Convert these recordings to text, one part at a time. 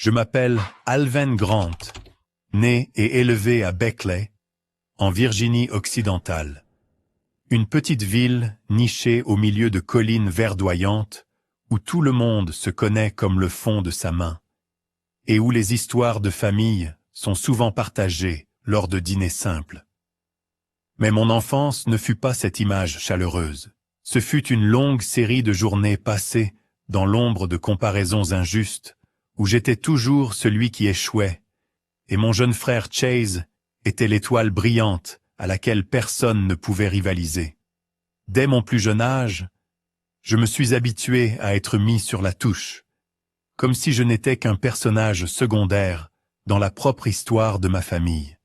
Je m'appelle Alvin Grant, né et élevé à Beckley, en Virginie occidentale. Une petite ville nichée au milieu de collines verdoyantes où tout le monde se connaît comme le fond de sa main et où les histoires de famille sont souvent partagées lors de dîners simples. Mais mon enfance ne fut pas cette image chaleureuse. Ce fut une longue série de journées passées dans l'ombre de comparaisons injustes, où j'étais toujours celui qui échouait, et mon jeune frère Chase était l'étoile brillante à laquelle personne ne pouvait rivaliser. Dès mon plus jeune âge, je me suis habitué à être mis sur la touche, comme si je n'étais qu'un personnage secondaire dans la propre histoire de ma famille.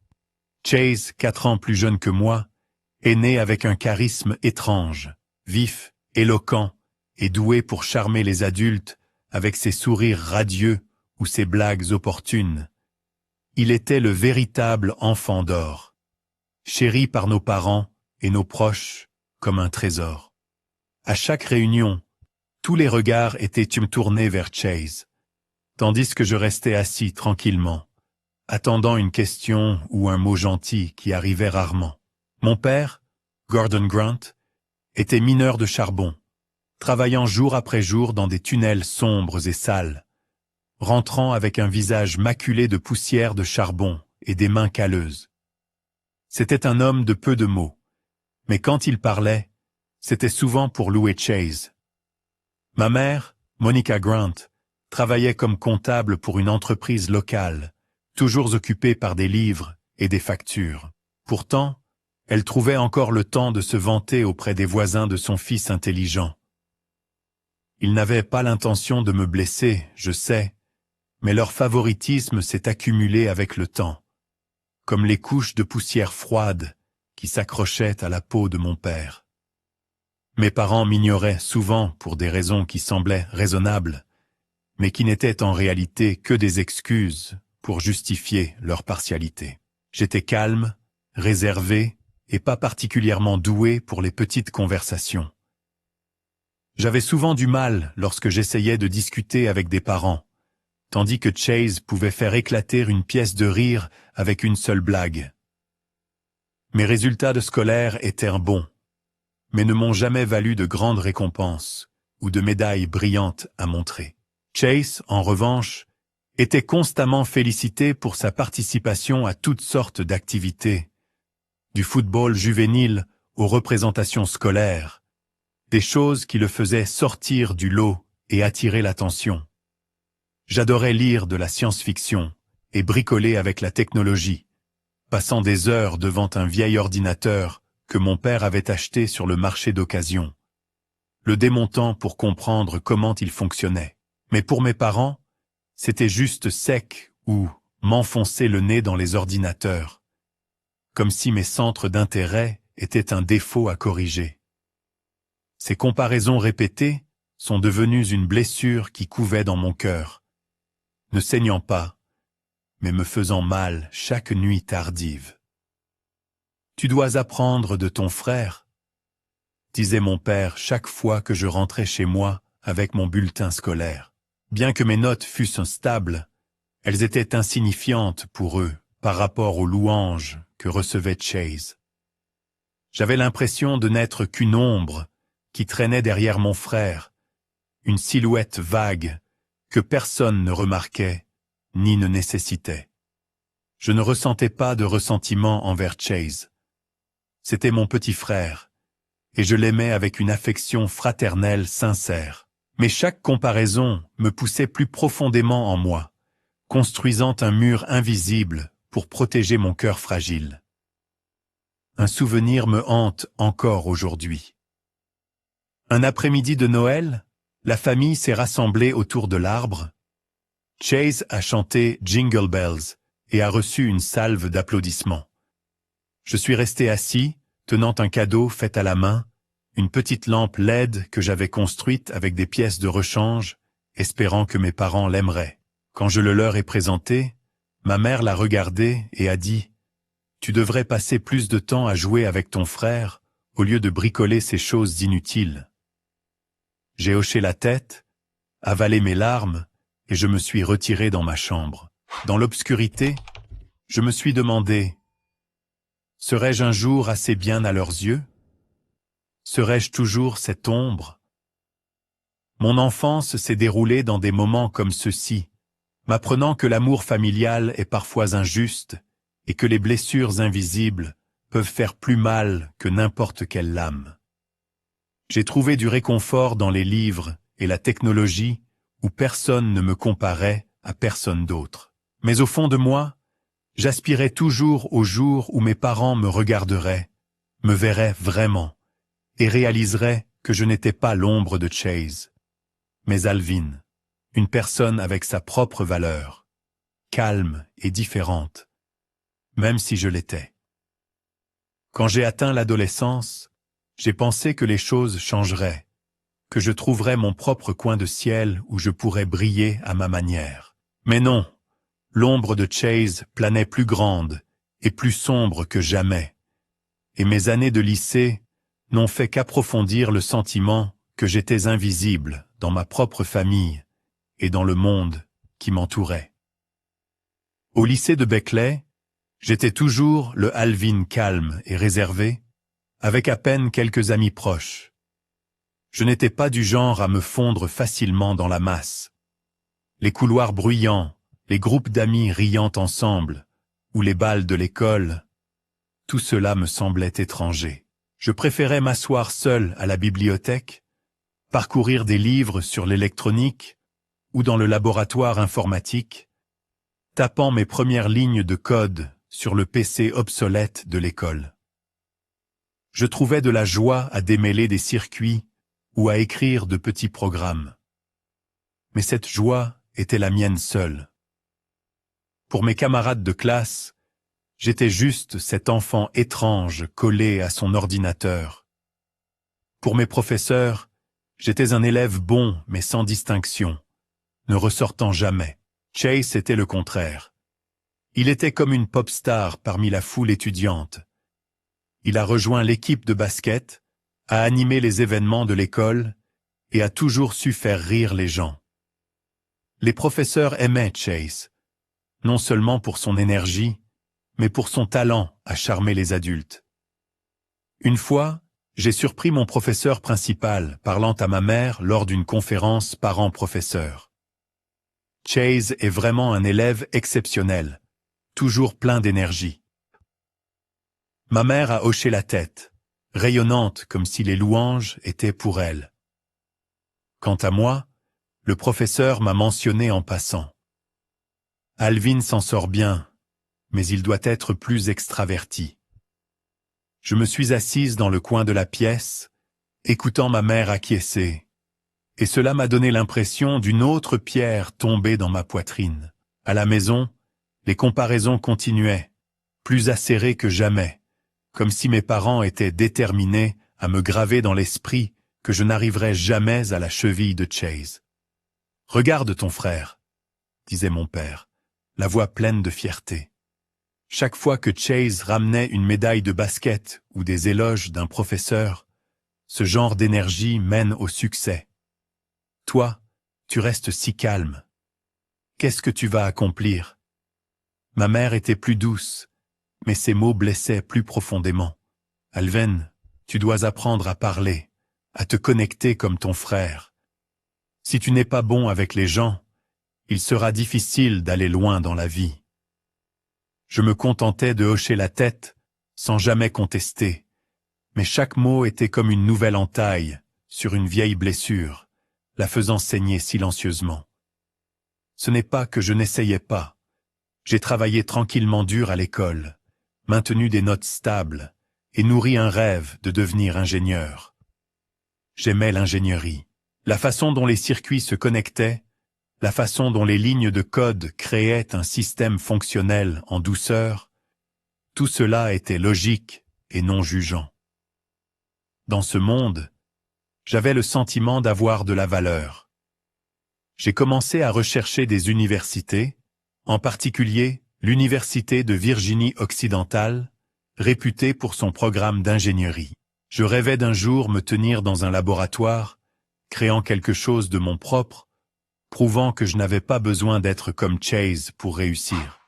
Chase, 4 ans plus jeune que moi, est né avec un charisme étrange, vif, éloquent et doué pour charmer les adultes avec ses sourires radieux ou ses blagues opportunes. Il était le véritable enfant d'or, chéri par nos parents et nos proches comme un trésor. À chaque réunion, tous les regards étaient tournés vers Chase, tandis que je restais assis tranquillement, attendant une question ou un mot gentil qui arrivait rarement. Mon père, Gordon Grant, était mineur de charbon, travaillant jour après jour dans des tunnels sombres et sales, rentrant avec un visage maculé de poussière de charbon et des mains calleuses. C'était un homme de peu de mots, mais quand il parlait, c'était souvent pour louer Chase. Ma mère, Monica Grant, travaillait comme comptable pour une entreprise locale, toujours occupée par des livres et des factures. Pourtant, elle trouvait encore le temps de se vanter auprès des voisins de son fils intelligent. Ils n'avaient pas l'intention de me blesser, je sais, mais leur favoritisme s'est accumulé avec le temps, comme les couches de poussière froide qui s'accrochaient à la peau de mon père. Mes parents m'ignoraient souvent pour des raisons qui semblaient raisonnables, mais qui n'étaient en réalité que des excuses pour justifier leur partialité. J'étais calme, réservé et pas particulièrement doué pour les petites conversations. J'avais souvent du mal lorsque j'essayais de discuter avec des parents, tandis que Chase pouvait faire éclater une pièce de rire avec une seule blague. Mes résultats de scolaire étaient bons, mais ne m'ont jamais valu de grandes récompenses ou de médailles brillantes à montrer. Chase, en revanche, était constamment félicité pour sa participation à toutes sortes d'activités, du football juvénile aux représentations scolaires, des choses qui le faisaient sortir du lot et attirer l'attention. J'adorais lire de la science-fiction et bricoler avec la technologie, passant des heures devant un vieil ordinateur que mon père avait acheté sur le marché d'occasion, le démontant pour comprendre comment il fonctionnait. Mais pour mes parents, c'était juste sec ou m'enfoncer le nez dans les ordinateurs, comme si mes centres d'intérêt étaient un défaut à corriger. Ces comparaisons répétées sont devenues une blessure qui couvait dans mon cœur, ne saignant pas, mais me faisant mal chaque nuit tardive. « Tu dois apprendre de ton frère », disait mon père chaque fois que je rentrais chez moi avec mon bulletin scolaire. Bien que mes notes fussent stables, elles étaient insignifiantes pour eux par rapport aux louanges que recevait Chase. J'avais l'impression de n'être qu'une ombre qui traînait derrière mon frère, une silhouette vague que personne ne remarquait ni ne nécessitait. Je ne ressentais pas de ressentiment envers Chase. C'était mon petit frère, et je l'aimais avec une affection fraternelle sincère. Mais chaque comparaison me poussait plus profondément en moi, construisant un mur invisible pour protéger mon cœur fragile. Un souvenir me hante encore aujourd'hui. Un après-midi de Noël, la famille s'est rassemblée autour de l'arbre. Chase a chanté Jingle Bells et a reçu une salve d'applaudissements. Je suis resté assis, tenant un cadeau fait à la main, une petite lampe LED que j'avais construite avec des pièces de rechange, espérant que mes parents l'aimeraient. Quand je le leur ai présenté, ma mère l'a regardé et a dit « Tu devrais passer plus de temps à jouer avec ton frère au lieu de bricoler ces choses inutiles. » J'ai hoché la tête, avalé mes larmes et je me suis retiré dans ma chambre. Dans l'obscurité, je me suis demandé, serais-je un jour assez bien à leurs yeux? Serais-je toujours cette ombre? Mon enfance s'est déroulée dans des moments comme ceux-ci, m'apprenant que l'amour familial est parfois injuste et que les blessures invisibles peuvent faire plus mal que n'importe quelle lame. J'ai trouvé du réconfort dans les livres et la technologie où personne ne me comparait à personne d'autre. Mais au fond de moi, j'aspirais toujours au jour où mes parents me regarderaient, me verraient vraiment, et réaliseraient que je n'étais pas l'ombre de Chase, mais Alvin, une personne avec sa propre valeur, calme et différente, même si je l'étais. Quand j'ai atteint l'adolescence, j'ai pensé que les choses changeraient, que je trouverais mon propre coin de ciel où je pourrais briller à ma manière. Mais non, l'ombre de Chase planait plus grande et plus sombre que jamais, et mes années de lycée n'ont fait qu'approfondir le sentiment que j'étais invisible dans ma propre famille et dans le monde qui m'entourait. Au lycée de Beckley, j'étais toujours le Alvin calme et réservé, avec à peine quelques amis proches. Je n'étais pas du genre à me fondre facilement dans la masse. Les couloirs bruyants, les groupes d'amis riant ensemble, ou les bals de l'école, tout cela me semblait étranger. Je préférais m'asseoir seul à la bibliothèque, parcourir des livres sur l'électronique ou dans le laboratoire informatique, tapant mes premières lignes de code sur le PC obsolète de l'école. Je trouvais de la joie à démêler des circuits ou à écrire de petits programmes. Mais cette joie était la mienne seule. Pour mes camarades de classe, j'étais juste cet enfant étrange collé à son ordinateur. Pour mes professeurs, j'étais un élève bon mais sans distinction, ne ressortant jamais. Chase était le contraire. Il était comme une pop star parmi la foule étudiante. Il a rejoint l'équipe de basket, a animé les événements de l'école et a toujours su faire rire les gens. Les professeurs aimaient Chase, non seulement pour son énergie, mais pour son talent à charmer les adultes. Une fois, j'ai surpris mon professeur principal parlant à ma mère lors d'une conférence parents-professeurs. Chase est vraiment un élève exceptionnel, toujours plein d'énergie. Ma mère a hoché la tête, rayonnante comme si les louanges étaient pour elle. Quant à moi, le professeur m'a mentionné en passant. Alvin s'en sort bien, mais il doit être plus extraverti. Je me suis assise dans le coin de la pièce, écoutant ma mère acquiescer, et cela m'a donné l'impression d'une autre pierre tombée dans ma poitrine. À la maison, les comparaisons continuaient, plus acérées que jamais, comme si mes parents étaient déterminés à me graver dans l'esprit que je n'arriverais jamais à la cheville de Chase. « Regarde ton frère », disait mon père, la voix pleine de fierté. Chaque fois que Chase ramenait une médaille de basket ou des éloges d'un professeur, ce genre d'énergie mène au succès. Toi, tu restes si calme. Qu'est-ce que tu vas accomplir? Ma mère était plus douce, mais ses mots blessaient plus profondément. Alvin, tu dois apprendre à parler, à te connecter comme ton frère. Si tu n'es pas bon avec les gens, il sera difficile d'aller loin dans la vie. Je me contentais de hocher la tête, sans jamais contester, mais chaque mot était comme une nouvelle entaille sur une vieille blessure, la faisant saigner silencieusement. Ce n'est pas que je n'essayais pas. J'ai travaillé tranquillement dur à l'école, maintenu des notes stables et nourri un rêve de devenir ingénieur. J'aimais l'ingénierie, la façon dont les circuits se connectaient, la façon dont les lignes de code créaient un système fonctionnel en douceur, tout cela était logique et non jugeant. Dans ce monde, j'avais le sentiment d'avoir de la valeur. J'ai commencé à rechercher des universités, en particulier l'Université de Virginie occidentale, réputée pour son programme d'ingénierie. Je rêvais d'un jour me tenir dans un laboratoire, créant quelque chose de mon propre, prouvant que je n'avais pas besoin d'être comme Chase pour réussir.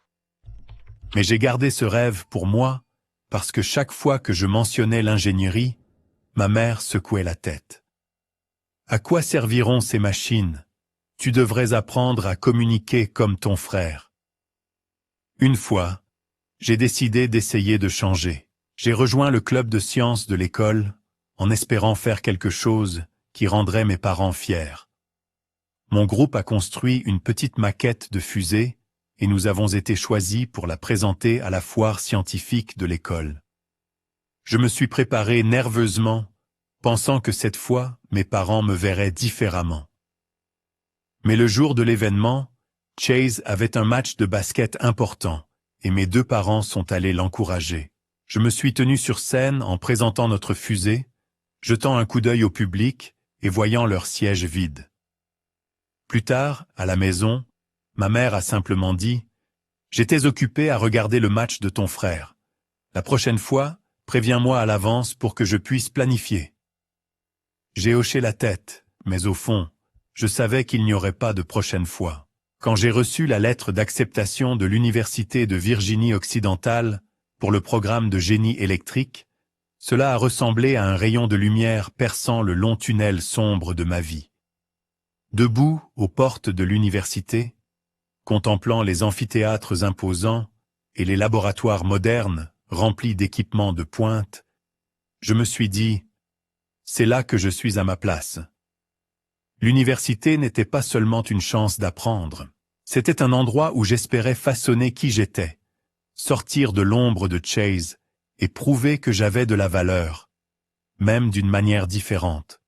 Mais j'ai gardé ce rêve pour moi, parce que chaque fois que je mentionnais l'ingénierie, ma mère secouait la tête. À quoi serviront ces machines? Tu devrais apprendre à communiquer comme ton frère. Une fois, j'ai décidé d'essayer de changer. J'ai rejoint le club de sciences de l'école, en espérant faire quelque chose qui rendrait mes parents fiers. Mon groupe a construit une petite maquette de fusée et nous avons été choisis pour la présenter à la foire scientifique de l'école. Je me suis préparé nerveusement, pensant que cette fois, mes parents me verraient différemment. Mais le jour de l'événement, Chase avait un match de basket important et mes deux parents sont allés l'encourager. Je me suis tenu sur scène en présentant notre fusée, jetant un coup d'œil au public et voyant leur siège vide. Plus tard, à la maison, ma mère a simplement dit « J'étais occupée à regarder le match de ton frère. La prochaine fois, préviens-moi à l'avance pour que je puisse planifier. » J'ai hoché la tête, mais au fond, je savais qu'il n'y aurait pas de prochaine fois. Quand j'ai reçu la lettre d'acceptation de l'Université de Virginie-Occidentale pour le programme de génie électrique, cela a ressemblé à un rayon de lumière perçant le long tunnel sombre de ma vie. Debout aux portes de l'université, contemplant les amphithéâtres imposants et les laboratoires modernes remplis d'équipements de pointe, je me suis dit « C'est là que je suis à ma place ». L'université n'était pas seulement une chance d'apprendre, c'était un endroit où j'espérais façonner qui j'étais, sortir de l'ombre de Chase et prouver que j'avais de la valeur, même d'une manière différente.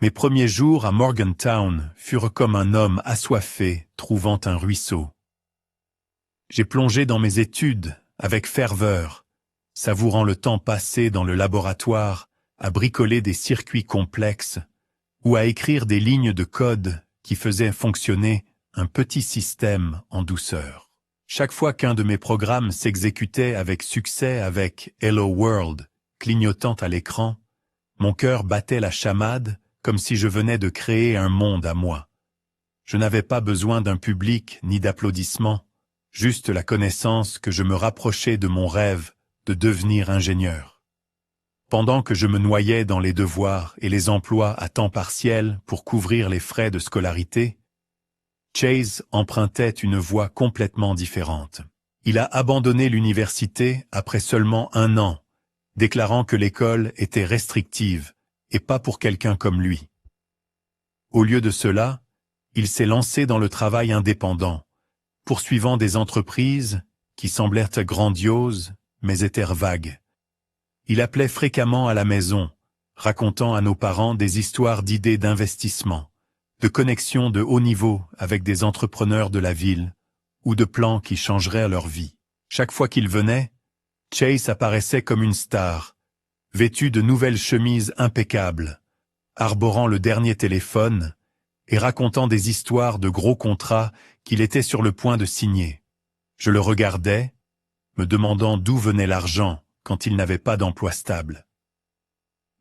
Mes premiers jours à Morgantown furent comme un homme assoiffé trouvant un ruisseau. J'ai plongé dans mes études avec ferveur, savourant le temps passé dans le laboratoire à bricoler des circuits complexes ou à écrire des lignes de code qui faisaient fonctionner un petit système en douceur. Chaque fois qu'un de mes programmes s'exécutait avec succès avec Hello World clignotant à l'écran, mon cœur battait la chamade comme si je venais de créer un monde à moi. Je n'avais pas besoin d'un public ni d'applaudissements, juste la connaissance que je me rapprochais de mon rêve de devenir ingénieur. Pendant que je me noyais dans les devoirs et les emplois à temps partiel pour couvrir les frais de scolarité, Chase empruntait une voie complètement différente. Il a abandonné l'université après seulement 1 an, déclarant que l'école était restrictive et pas pour quelqu'un comme lui. Au lieu de cela, il s'est lancé dans le travail indépendant, poursuivant des entreprises qui semblèrent grandioses mais étaient vagues. Il appelait fréquemment à la maison, racontant à nos parents des histoires d'idées d'investissement, de connexions de haut niveau avec des entrepreneurs de la ville ou de plans qui changeraient leur vie. Chaque fois qu'il venait, Chase apparaissait comme une star, vêtu de nouvelles chemises impeccables, arborant le dernier téléphone et racontant des histoires de gros contrats qu'il était sur le point de signer. Je le regardais, me demandant d'où venait l'argent quand il n'avait pas d'emploi stable.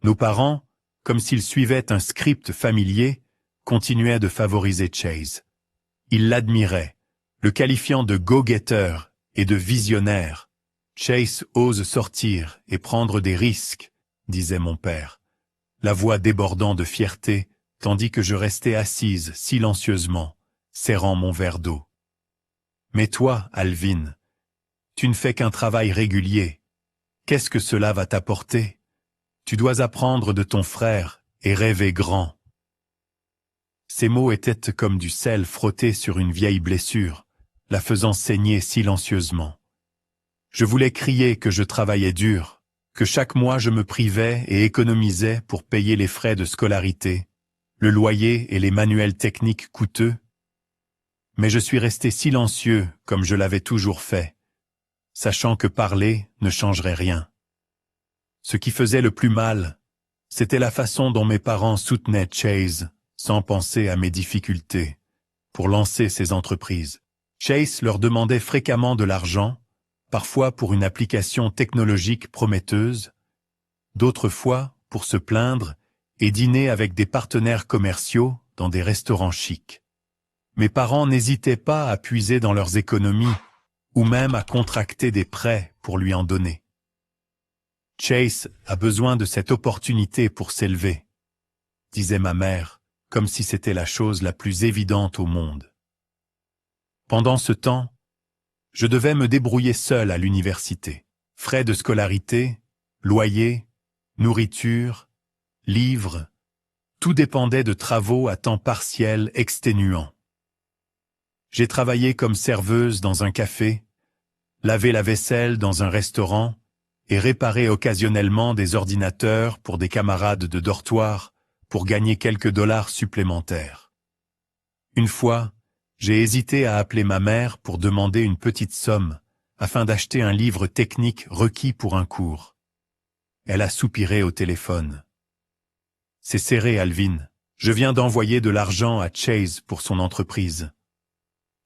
Nos parents, comme s'ils suivaient un script familier, continuaient de favoriser Chase. Ils l'admiraient, le qualifiant de go-getter et de visionnaire. Chase ose sortir et prendre des risques, disait mon père, la voix débordant de fierté, tandis que je restais assise silencieusement, serrant mon verre d'eau. Mais toi, Alvin, tu ne fais qu'un travail régulier. Qu'est-ce que cela va t'apporter? Tu dois apprendre de ton frère et rêver grand. Ces mots étaient comme du sel frotté sur une vieille blessure, la faisant saigner silencieusement. Je voulais crier que je travaillais dur, que chaque mois je me privais et économisais pour payer les frais de scolarité, le loyer et les manuels techniques coûteux. Mais je suis resté silencieux comme je l'avais toujours fait, sachant que parler ne changerait rien. Ce qui faisait le plus mal, c'était la façon dont mes parents soutenaient Chase, sans penser à mes difficultés, pour lancer ses entreprises. Chase leur demandait fréquemment de l'argent, parfois pour une application technologique prometteuse, d'autres fois pour se plaindre et dîner avec des partenaires commerciaux dans des restaurants chics. Mes parents n'hésitaient pas à puiser dans leurs économies ou même à contracter des prêts pour lui en donner. Chase a besoin de cette opportunité pour s'élever, disait ma mère, comme si c'était la chose la plus évidente au monde. Pendant ce temps, je devais me débrouiller seul à l'université. Frais de scolarité, loyer, nourriture, livres, tout dépendait de travaux à temps partiel exténuants. J'ai travaillé comme serveuse dans un café, lavé la vaisselle dans un restaurant et réparé occasionnellement des ordinateurs pour des camarades de dortoir pour gagner quelques dollars supplémentaires. Une fois, j'ai hésité à appeler ma mère pour demander une petite somme afin d'acheter un livre technique requis pour un cours. Elle a soupiré au téléphone. « C'est serré, Alvin. Je viens d'envoyer de l'argent à Chase pour son entreprise.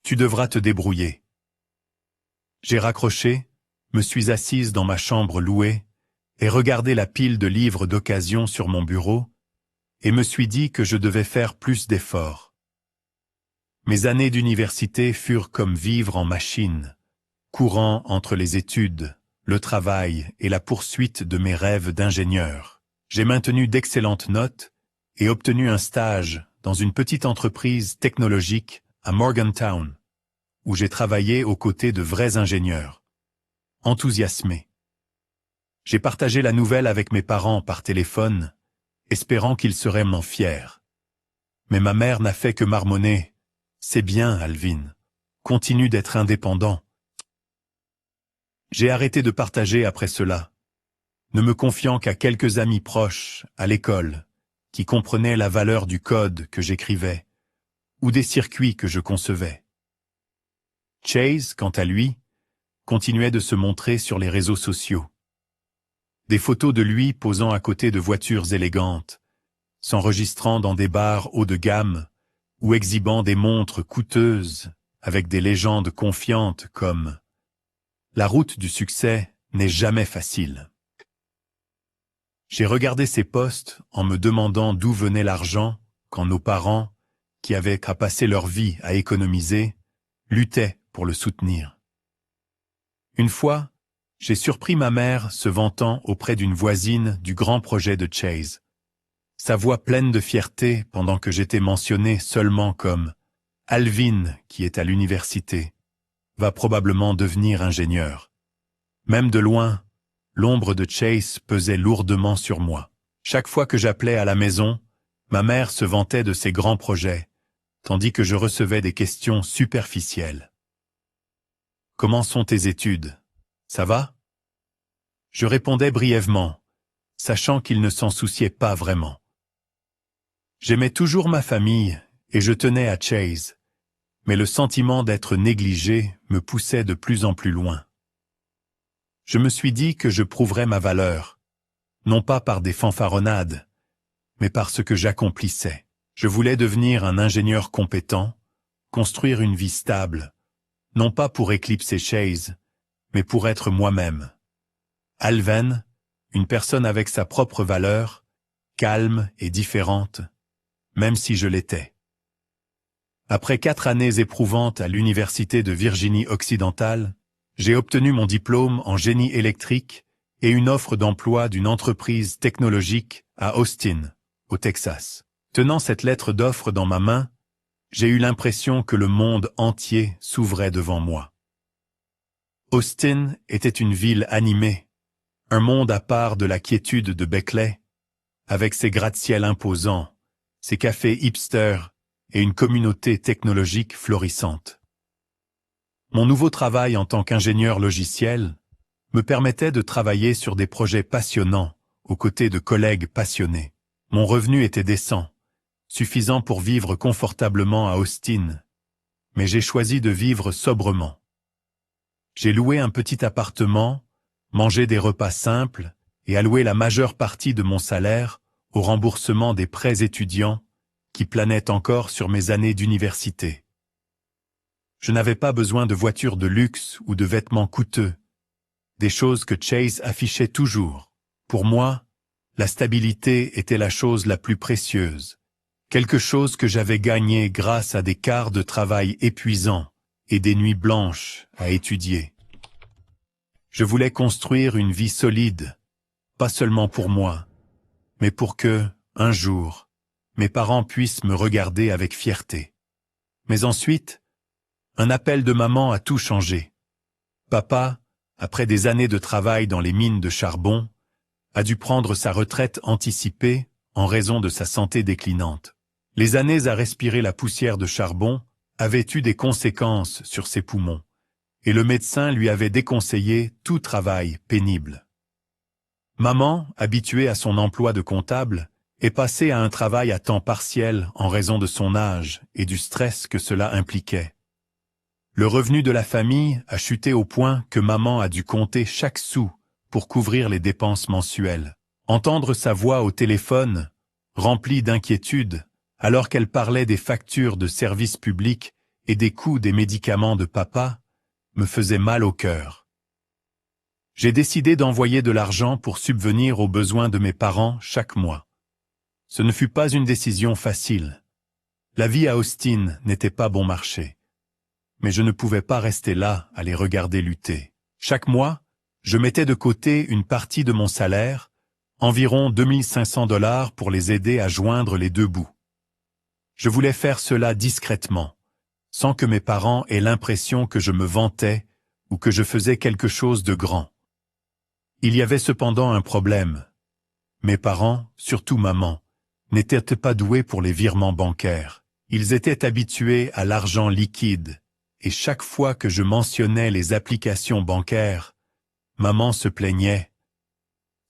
Tu devras te débrouiller. » J'ai raccroché, me suis assise dans ma chambre louée et regardé la pile de livres d'occasion sur mon bureau et me suis dit que je devais faire plus d'efforts. Mes années d'université furent comme vivre en machine, courant entre les études, le travail et la poursuite de mes rêves d'ingénieur. J'ai maintenu d'excellentes notes et obtenu un stage dans une petite entreprise technologique à Morgantown, où j'ai travaillé aux côtés de vrais ingénieurs. Enthousiasmé. J'ai partagé la nouvelle avec mes parents par téléphone, espérant qu'ils seraient m'en fiers. Mais ma mère n'a fait que marmonner. « C'est bien, Alvin. Continue d'être indépendant. » J'ai arrêté de partager après cela, ne me confiant qu'à quelques amis proches, à l'école, qui comprenaient la valeur du code que j'écrivais, ou des circuits que je concevais. Chase, quant à lui, continuait de se montrer sur les réseaux sociaux. Des photos de lui posant à côté de voitures élégantes, s'enregistrant dans des bars haut de gamme, ou exhibant des montres coûteuses avec des légendes confiantes comme « La route du succès n'est jamais facile ». J'ai regardé ces posts en me demandant d'où venait l'argent quand nos parents, qui avaient qu'à passer leur vie à économiser, luttaient pour le soutenir. Une fois, j'ai surpris ma mère se vantant auprès d'une voisine du grand projet de Chase. Sa voix pleine de fierté pendant que j'étais mentionné seulement comme « Alvin, qui est à l'université, va probablement devenir ingénieur ». Même de loin, l'ombre de Chase pesait lourdement sur moi. Chaque fois que j'appelais à la maison, ma mère se vantait de ses grands projets, tandis que je recevais des questions superficielles. « Comment sont tes études? Ça va ?» Je répondais brièvement, sachant qu'il ne s'en souciait pas vraiment. J'aimais toujours ma famille et je tenais à Chase, mais le sentiment d'être négligé me poussait de plus en plus loin. Je me suis dit que je prouverais ma valeur, non pas par des fanfaronnades, mais par ce que j'accomplissais. Je voulais devenir un ingénieur compétent, construire une vie stable, non pas pour éclipser Chase, mais pour être moi-même. Alvin, une personne avec sa propre valeur, calme et différente, même si je l'étais. Après 4 années éprouvantes à l'Université de Virginie-Occidentale, j'ai obtenu mon diplôme en génie électrique et une offre d'emploi d'une entreprise technologique à Austin, au Texas. Tenant cette lettre d'offre dans ma main, j'ai eu l'impression que le monde entier s'ouvrait devant moi. Austin était une ville animée, un monde à part de la quiétude de Beckley, avec ses gratte-ciels imposants, ses cafés hipsters et une communauté technologique florissante. Mon nouveau travail en tant qu'ingénieur logiciel me permettait de travailler sur des projets passionnants aux côtés de collègues passionnés. Mon revenu était décent, suffisant pour vivre confortablement à Austin, mais j'ai choisi de vivre sobrement. J'ai loué un petit appartement, mangé des repas simples et alloué la majeure partie de mon salaire au remboursement des prêts étudiants qui planaient encore sur mes années d'université. Je n'avais pas besoin de voitures de luxe ou de vêtements coûteux, des choses que Chase affichait toujours. Pour moi, la stabilité était la chose la plus précieuse, Quelque chose que j'avais gagné grâce à des quarts de travail épuisants et des nuits blanches à étudier. Je voulais construire une vie solide, pas seulement pour moi, mais pour que, un jour, mes parents puissent me regarder avec fierté. Mais ensuite, un appel de maman a tout changé. Papa, après des années de travail dans les mines de charbon, a dû prendre sa retraite anticipée en raison de sa santé déclinante. Les années à respirer la poussière de charbon avaient eu des conséquences sur ses poumons, et le médecin lui avait déconseillé tout travail pénible. Maman, habituée à son emploi de comptable, est passée à un travail à temps partiel en raison de son âge et du stress que cela impliquait. Le revenu de la famille a chuté au point que maman a dû compter chaque sou pour couvrir les dépenses mensuelles. Entendre sa voix au téléphone, remplie d'inquiétude, alors qu'elle parlait des factures de services publics et des coûts des médicaments de papa, me faisait mal au cœur. J'ai décidé d'envoyer de l'argent pour subvenir aux besoins de mes parents chaque mois. Ce ne fut pas une décision facile. La vie à Austin n'était pas bon marché. Mais je ne pouvais pas rester là à les regarder lutter. Chaque mois, je mettais de côté une partie de mon salaire, environ 2500 $ pour les aider à joindre les deux bouts. Je voulais faire cela discrètement, sans que mes parents aient l'impression que je me vantais ou que je faisais quelque chose de grand. Il y avait cependant un problème. Mes parents, surtout maman, n'étaient pas doués pour les virements bancaires. Ils étaient habitués à l'argent liquide, et chaque fois que je mentionnais les applications bancaires, maman se plaignait.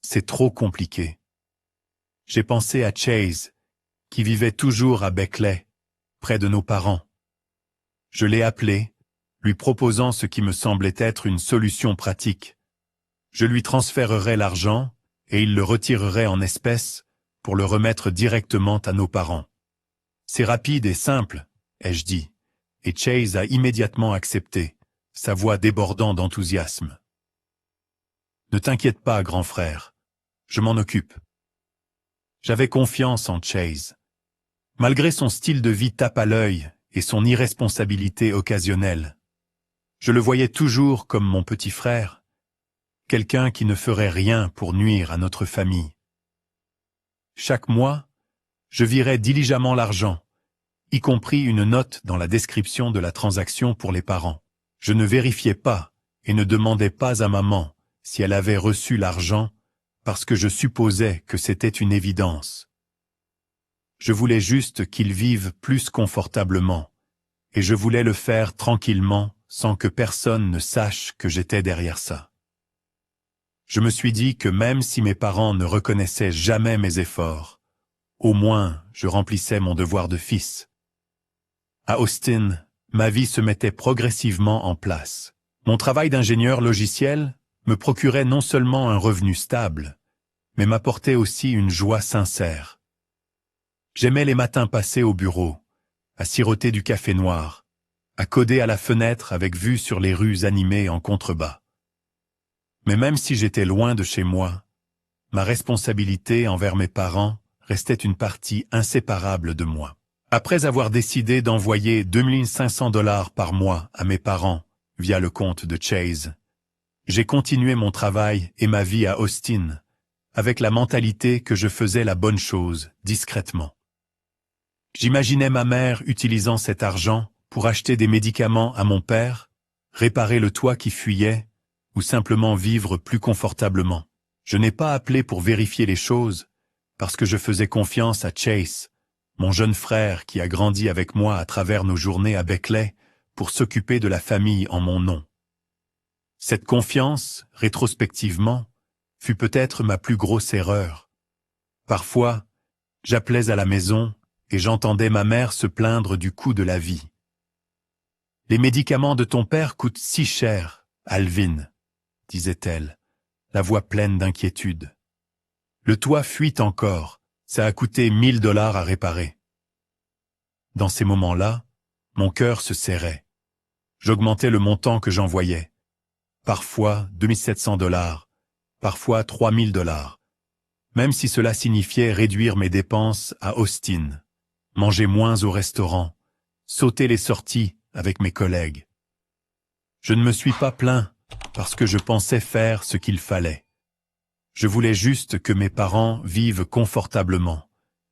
C'est trop compliqué. J'ai pensé à Chase, qui vivait toujours à Beckley, près de nos parents. Je l'ai appelé, lui proposant ce qui me semblait être une solution pratique. Je lui transférerais l'argent et il le retirerait en espèces pour le remettre directement à nos parents. C'est rapide et simple, ai-je dit, et Chase a immédiatement accepté, sa voix débordant d'enthousiasme. Ne t'inquiète pas, grand frère, je m'en occupe. J'avais confiance en Chase. Malgré son style de vie tape à l'œil et son irresponsabilité occasionnelle, je le voyais toujours comme mon petit frère, quelqu'un qui ne ferait rien pour nuire à notre famille. Chaque mois, je virais diligemment l'argent, y compris une note dans la description de la transaction pour les parents. Je ne vérifiais pas et ne demandais pas à maman si elle avait reçu l'argent parce que je supposais que c'était une évidence. Je voulais juste qu'ils vivent plus confortablement, et je voulais le faire tranquillement sans que personne ne sache que j'étais derrière ça. Je me suis dit que même si mes parents ne reconnaissaient jamais mes efforts, au moins je remplissais mon devoir de fils. À Austin, ma vie se mettait progressivement en place. Mon travail d'ingénieur logiciel me procurait non seulement un revenu stable, mais m'apportait aussi une joie sincère. J'aimais les matins passés au bureau, à siroter du café noir, à coder à la fenêtre avec vue sur les rues animées en contrebas. Mais même si j'étais loin de chez moi, ma responsabilité envers mes parents restait une partie inséparable de moi. Après avoir décidé d'envoyer 2500 $ par mois à mes parents via le compte de Chase, j'ai continué mon travail et ma vie à Austin, avec la mentalité que je faisais la bonne chose, discrètement. J'imaginais ma mère utilisant cet argent pour acheter des médicaments à mon père, réparer le toit qui fuyait, ou simplement vivre plus confortablement. Je n'ai pas appelé pour vérifier les choses, parce que je faisais confiance à Chase, mon jeune frère qui a grandi avec moi à travers nos journées à Beckley, pour s'occuper de la famille en mon nom. Cette confiance, rétrospectivement, fut peut-être ma plus grosse erreur. Parfois, j'appelais à la maison et j'entendais ma mère se plaindre du coût de la vie. « Les médicaments de ton père coûtent si cher, Alvin, » disait-elle, la voix pleine d'inquiétude. « Le toit fuit encore, ça a coûté 1000 $ à réparer. » Dans ces moments-là, mon cœur se serrait. J'augmentais le montant que j'envoyais. Parfois 2700 $, parfois 3000 $, même si cela signifiait réduire mes dépenses à Austin. manger moins au restaurant, sauter les sorties avec mes collègues. Je ne me suis pas plaint parce que je pensais faire ce qu'il fallait. Je voulais juste que mes parents vivent confortablement,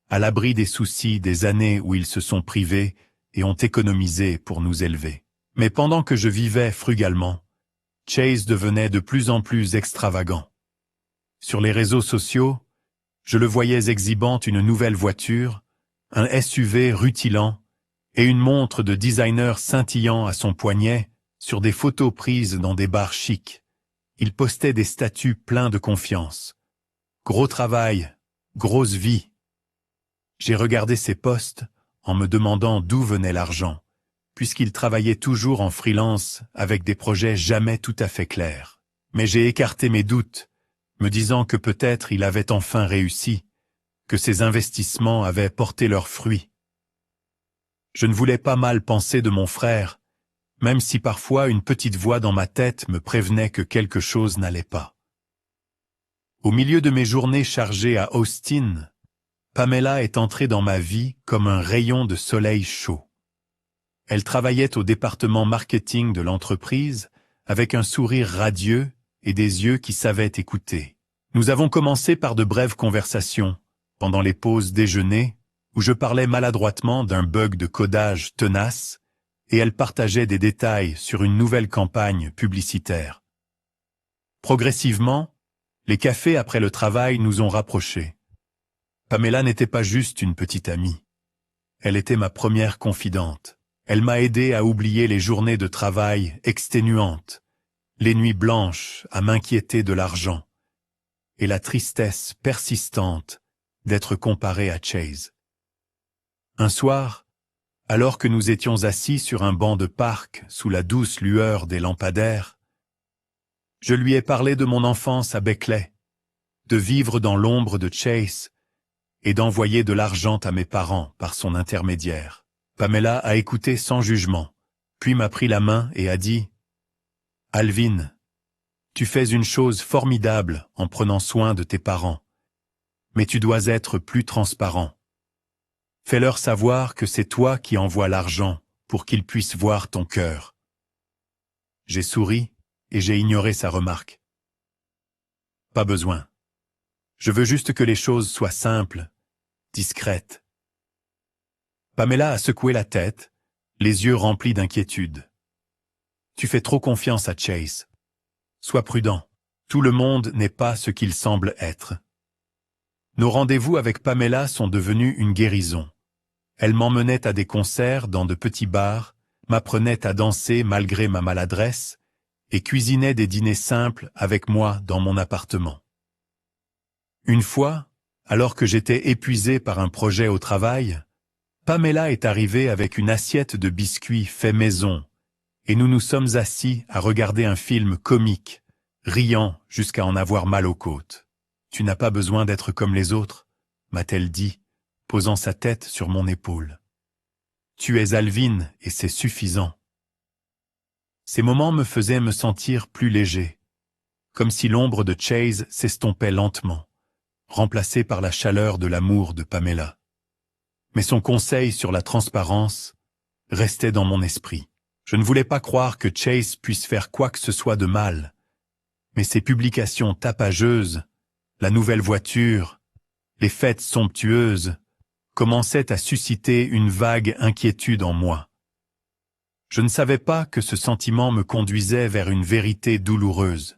à l'abri des soucis des années où ils se sont privés et ont économisé pour nous élever. Mais pendant que je vivais frugalement, Chase devenait de plus en plus extravagant. Sur les réseaux sociaux, je le voyais exhibant une nouvelle voiture, un SUV rutilant et une montre de designer scintillant à son poignet sur des photos prises dans des bars chics. Il postait des statuts pleins de confiance. Gros travail, grosse vie. J'ai regardé ses posts en me demandant d'où venait l'argent, puisqu'il travaillait toujours en freelance avec des projets jamais tout à fait clairs. Mais j'ai écarté mes doutes, me disant que peut-être il avait enfin réussi, que ses investissements avaient porté leurs fruits. Je ne voulais pas mal penser de mon frère, même si parfois une petite voix dans ma tête me prévenait que quelque chose n'allait pas. Au milieu de mes journées chargées à Austin, Pamela est entrée dans ma vie comme un rayon de soleil chaud. Elle travaillait au département marketing de l'entreprise avec un sourire radieux et des yeux qui savaient écouter. Nous avons commencé par de brèves conversations, pendant les pauses déjeuner, où je parlais maladroitement d'un bug de codage tenace, et elle partageait des détails sur une nouvelle campagne publicitaire. Progressivement, les cafés après le travail nous ont rapprochés. Pamela n'était pas juste une petite amie. Elle était ma première confidente. Elle m'a aidé à oublier les journées de travail exténuantes, les nuits blanches à m'inquiéter de l'argent, et la tristesse persistante d'être comparé à Chase. Un soir, alors que nous étions assis sur un banc de parc sous la douce lueur des lampadaires, je lui ai parlé de mon enfance à Beckley, de vivre dans l'ombre de Chase et d'envoyer de l'argent à mes parents par son intermédiaire. Pamela a écouté sans jugement, puis m'a pris la main et a dit « Alvin, tu fais une chose formidable en prenant soin de tes parents, mais tu dois être plus transparent. Fais-leur savoir que c'est toi qui envoies l'argent pour qu'ils puissent voir ton cœur. » J'ai souri et j'ai ignoré sa remarque. Pas besoin. Je veux juste que les choses soient simples, discrètes. Pamela a secoué la tête, les yeux remplis d'inquiétude. Tu fais trop confiance à Chase. Sois prudent. Tout le monde n'est pas ce qu'il semble être. Nos rendez-vous avec Pamela sont devenus une guérison. Elle m'emmenait à des concerts dans de petits bars, m'apprenait à danser malgré ma maladresse et cuisinait des dîners simples avec moi dans mon appartement. Une fois, alors que j'étais épuisé par un projet au travail, Pamela est arrivée avec une assiette de biscuits faits maison et nous nous sommes assis à regarder un film comique, riant jusqu'à en avoir mal aux côtes. « Tu n'as pas besoin d'être comme les autres », m'a-t-elle dit, posant sa tête sur mon épaule. « Tu es Alvin et c'est suffisant. » Ces moments me faisaient me sentir plus léger, comme si l'ombre de Chase s'estompait lentement, remplacée par la chaleur de l'amour de Pamela. Mais son conseil sur la transparence restait dans mon esprit. Je ne voulais pas croire que Chase puisse faire quoi que ce soit de mal, mais ses publications tapageuses, la nouvelle voiture, les fêtes somptueuses, commençaient à susciter une vague inquiétude en moi. Je ne savais pas que ce sentiment me conduisait vers une vérité douloureuse,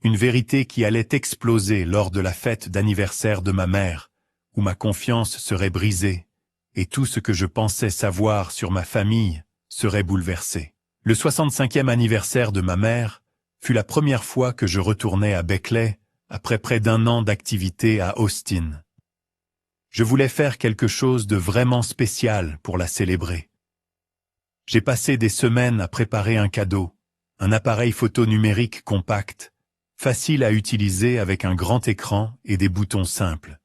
une vérité qui allait exploser lors de la fête d'anniversaire de ma mère, où ma confiance serait brisée, et tout ce que je pensais savoir sur ma famille serait bouleversé. Le 65e anniversaire de ma mère fut la première fois que je retournais à Beckley après près d'1 an d'activité à Austin. Je voulais faire quelque chose de vraiment spécial pour la célébrer. J'ai passé des semaines à préparer un cadeau, un appareil photo numérique compact, facile à utiliser avec un grand écran et des boutons simples.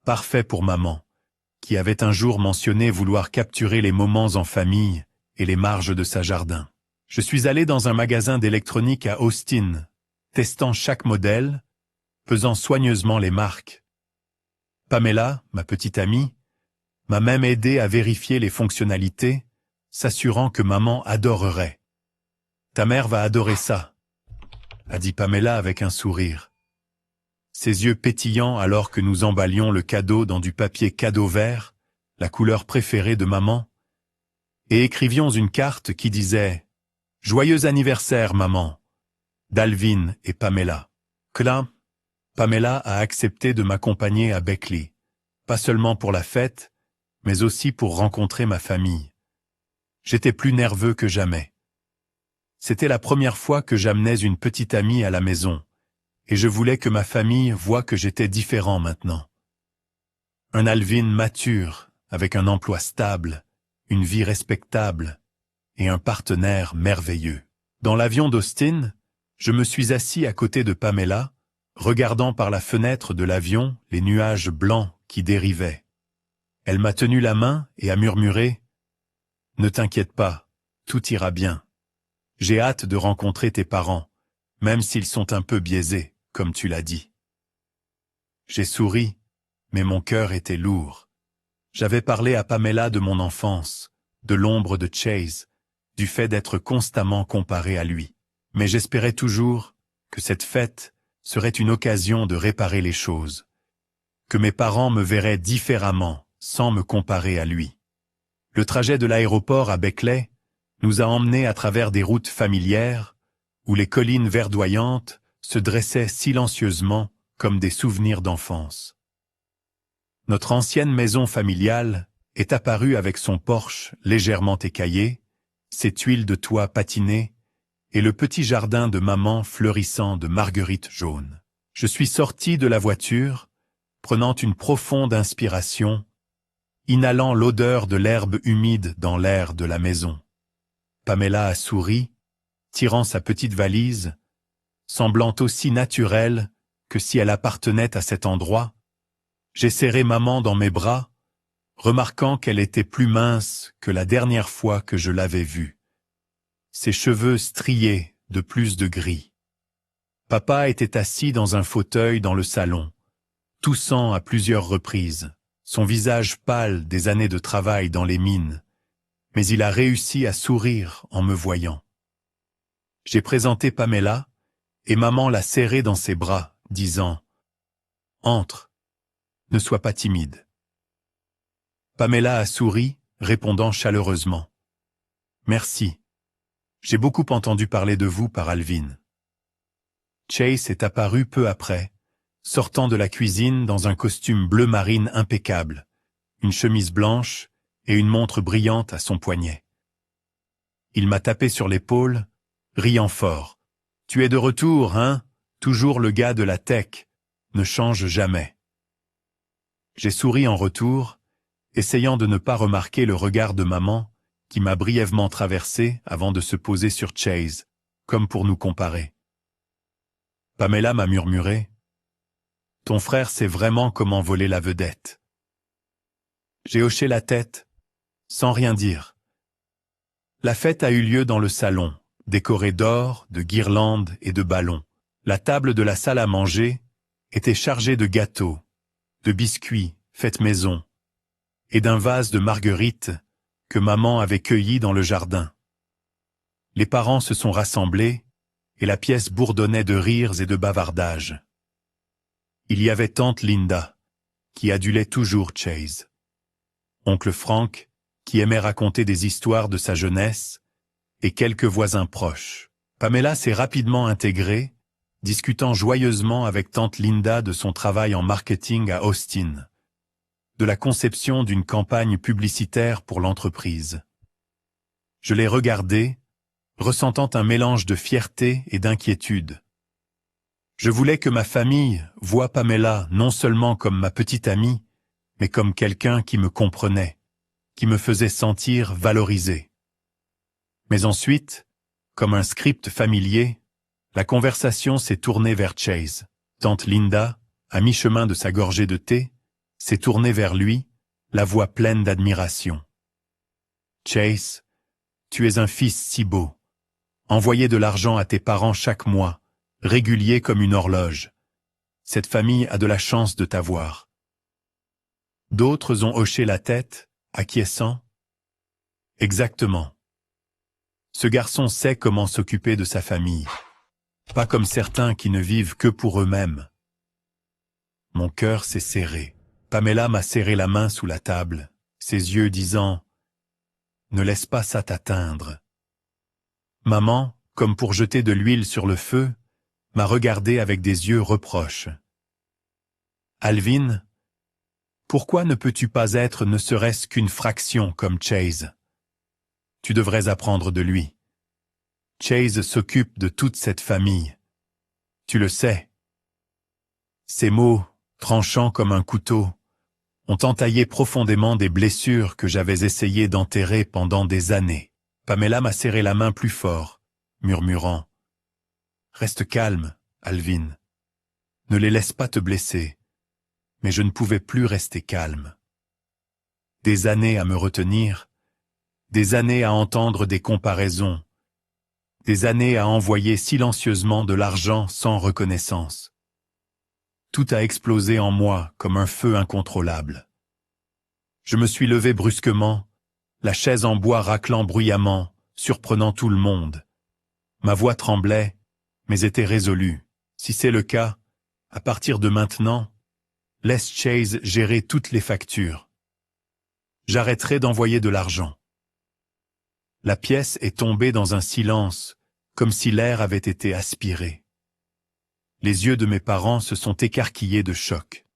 Parfait pour maman, qui avait un jour mentionné vouloir capturer les moments en famille et les marges de sa jardin. Je suis allé dans un magasin d'électronique à Austin, testant chaque modèle, pesant soigneusement les marques. Pamela, ma petite amie, m'a même aidé à vérifier les fonctionnalités, s'assurant que maman adorerait. Ta mère va adorer ça, a dit Pamela avec un sourire. Ses yeux pétillants alors que nous emballions le cadeau dans du papier cadeau vert, la couleur préférée de maman, et écrivions une carte qui disait « Joyeux anniversaire, maman !» d'Alvin et Pamela. Que là, Pamela a accepté de m'accompagner à Beckley, pas seulement pour la fête, mais aussi pour rencontrer ma famille. J'étais plus nerveux que jamais. C'était la première fois que j'amenais une petite amie à la maison, et je voulais que ma famille voie que j'étais différent maintenant. Un Alvin mature, avec un emploi stable, une vie respectable, et un partenaire merveilleux. Dans l'avion d'Austin, je me suis assis à côté de Pamela, regardant par la fenêtre de l'avion les nuages blancs qui dérivaient. Elle m'a tenu la main et a murmuré « Ne t'inquiète pas, tout ira bien. J'ai hâte de rencontrer tes parents, même s'ils sont un peu biaisés, comme tu l'as dit. » J'ai souri, mais mon cœur était lourd. J'avais parlé à Pamela de mon enfance, de l'ombre de Chase, du fait d'être constamment comparé à lui. Mais j'espérais toujours que cette fête serait une occasion de réparer les choses, que mes parents me verraient différemment sans me comparer à lui. Le trajet de l'aéroport à Beckley nous a emmenés à travers des routes familières où les collines verdoyantes se dressaient silencieusement comme des souvenirs d'enfance. Notre ancienne maison familiale est apparue avec son porche légèrement écaillé, ses tuiles de toit patinées et le petit jardin de maman fleurissant de marguerites jaunes. Je suis sorti de la voiture, prenant une profonde inspiration, inhalant l'odeur de l'herbe humide dans l'air de la maison. Pamela a souri, tirant sa petite valise, semblant aussi naturelle que si elle appartenait à cet endroit. J'ai serré maman dans mes bras, remarquant qu'elle était plus mince que la dernière fois que je l'avais vue. Ses cheveux striés de plus de gris. Papa était assis dans un fauteuil dans le salon, toussant à plusieurs reprises, son visage pâle des années de travail dans les mines, mais il a réussi à sourire en me voyant. J'ai présenté Pamela, et maman l'a serrée dans ses bras, disant « Entre, ne sois pas timide. » Pamela a souri, répondant chaleureusement « Merci. J'ai beaucoup entendu parler de vous par Alvin. » Chase est apparu peu après, sortant de la cuisine dans un costume bleu marine impeccable, une chemise blanche et une montre brillante à son poignet. Il m'a tapé sur l'épaule, riant fort. « Tu es de retour, hein? Toujours le gars de la tech. Ne change jamais. » J'ai souri en retour, essayant de ne pas remarquer le regard de maman qui m'a brièvement traversé avant de se poser sur Chase, comme pour nous comparer. Pamela m'a murmuré « Ton frère sait vraiment comment voler la vedette. » J'ai hoché la tête, sans rien dire. La fête a eu lieu dans le salon, décoré d'or, de guirlandes et de ballons. La table de la salle à manger était chargée de gâteaux, de biscuits faits maison, et d'un vase de marguerites que maman avait cueilli dans le jardin. Les parents se sont rassemblés, et la pièce bourdonnait de rires et de bavardages. Il y avait tante Linda, qui adulait toujours Chase. Oncle Frank, qui aimait raconter des histoires de sa jeunesse, et quelques voisins proches. Pamela s'est rapidement intégrée, discutant joyeusement avec tante Linda de son travail en marketing à Austin, de la conception d'une campagne publicitaire pour l'entreprise. Je l'ai regardée, ressentant un mélange de fierté et d'inquiétude. Je voulais que ma famille voie Pamela non seulement comme ma petite amie, mais comme quelqu'un qui me comprenait, qui me faisait sentir valorisé. Mais ensuite, comme un script familier, la conversation s'est tournée vers Chase. Tante Linda, à mi-chemin de sa gorgée de thé, s'est tournée vers lui, la voix pleine d'admiration. « Chase, tu es un fils si beau. Envoyer de l'argent à tes parents chaque mois, régulier comme une horloge. Cette famille a de la chance de t'avoir. » D'autres ont hoché la tête, acquiescent. Exactement. Ce garçon sait comment s'occuper de sa famille. Pas comme certains qui ne vivent que pour eux-mêmes. Mon cœur s'est serré. Pamela m'a serré la main sous la table, ses yeux disant « Ne laisse pas ça t'atteindre ». Maman, comme pour jeter de l'huile sur le feu, m'a regardé avec des yeux reproches. « Alvin, pourquoi ne peux-tu pas être ne serait-ce qu'une fraction comme Chase? Tu devrais apprendre de lui. Chase s'occupe de toute cette famille. Tu le sais. » Ces mots, tranchants comme un couteau, ont entaillé profondément des blessures que j'avais essayé d'enterrer pendant des années. Pamela m'a serré la main plus fort, murmurant « Reste calme, Alvin. Ne les laisse pas te blesser. » Mais je ne pouvais plus rester calme. Des années à me retenir, des années à entendre des comparaisons, des années à envoyer silencieusement de l'argent sans reconnaissance. Tout a explosé en moi comme un feu incontrôlable. Je me suis levé brusquement, la chaise en bois raclant bruyamment, surprenant tout le monde. Ma voix tremblait, mais était résolue. Si c'est le cas, à partir de maintenant, laisse Chase gérer toutes les factures. J'arrêterai d'envoyer de l'argent. La pièce est tombée dans un silence, comme si l'air avait été aspiré. Les yeux de mes parents se sont écarquillés de choc.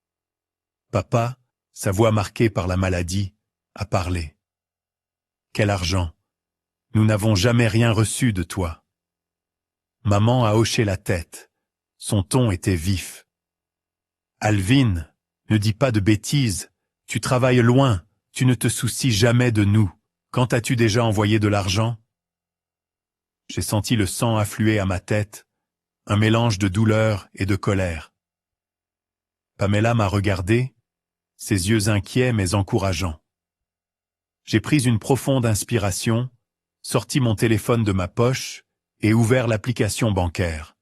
Papa, sa voix marquée par la maladie, a parlé. « Quel argent! Nous n'avons jamais rien reçu de toi. » Maman a hoché la tête. Son ton était vif. « Alvin, ne dis pas de bêtises. Tu travailles loin. Tu ne te soucies jamais de nous. Quand as-tu déjà envoyé de l'argent? » J'ai senti le sang affluer à ma tête, un mélange de douleur et de colère. Pamela m'a regardé, ses yeux inquiets mais encourageants. J'ai pris une profonde inspiration, sorti mon téléphone de ma poche et ouvert l'application bancaire.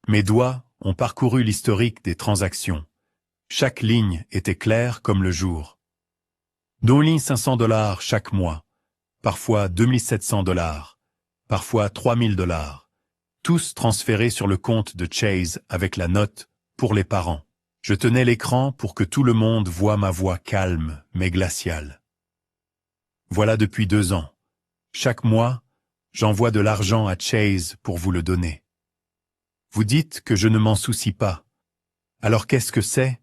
Mes doigts ont parcouru l'historique des transactions. Chaque ligne était claire comme le jour. Only $500 chaque mois, parfois $2 700, parfois $3 000, tous transférés sur le compte de Chase avec la note « Pour les parents ». Je tenais l'écran pour que tout le monde voie ma voix calme mais glaciale. Voilà depuis 2 ans. Chaque mois, j'envoie de l'argent à Chase pour vous le donner. Vous dites que je ne m'en soucie pas. Alors qu'est-ce que c'est?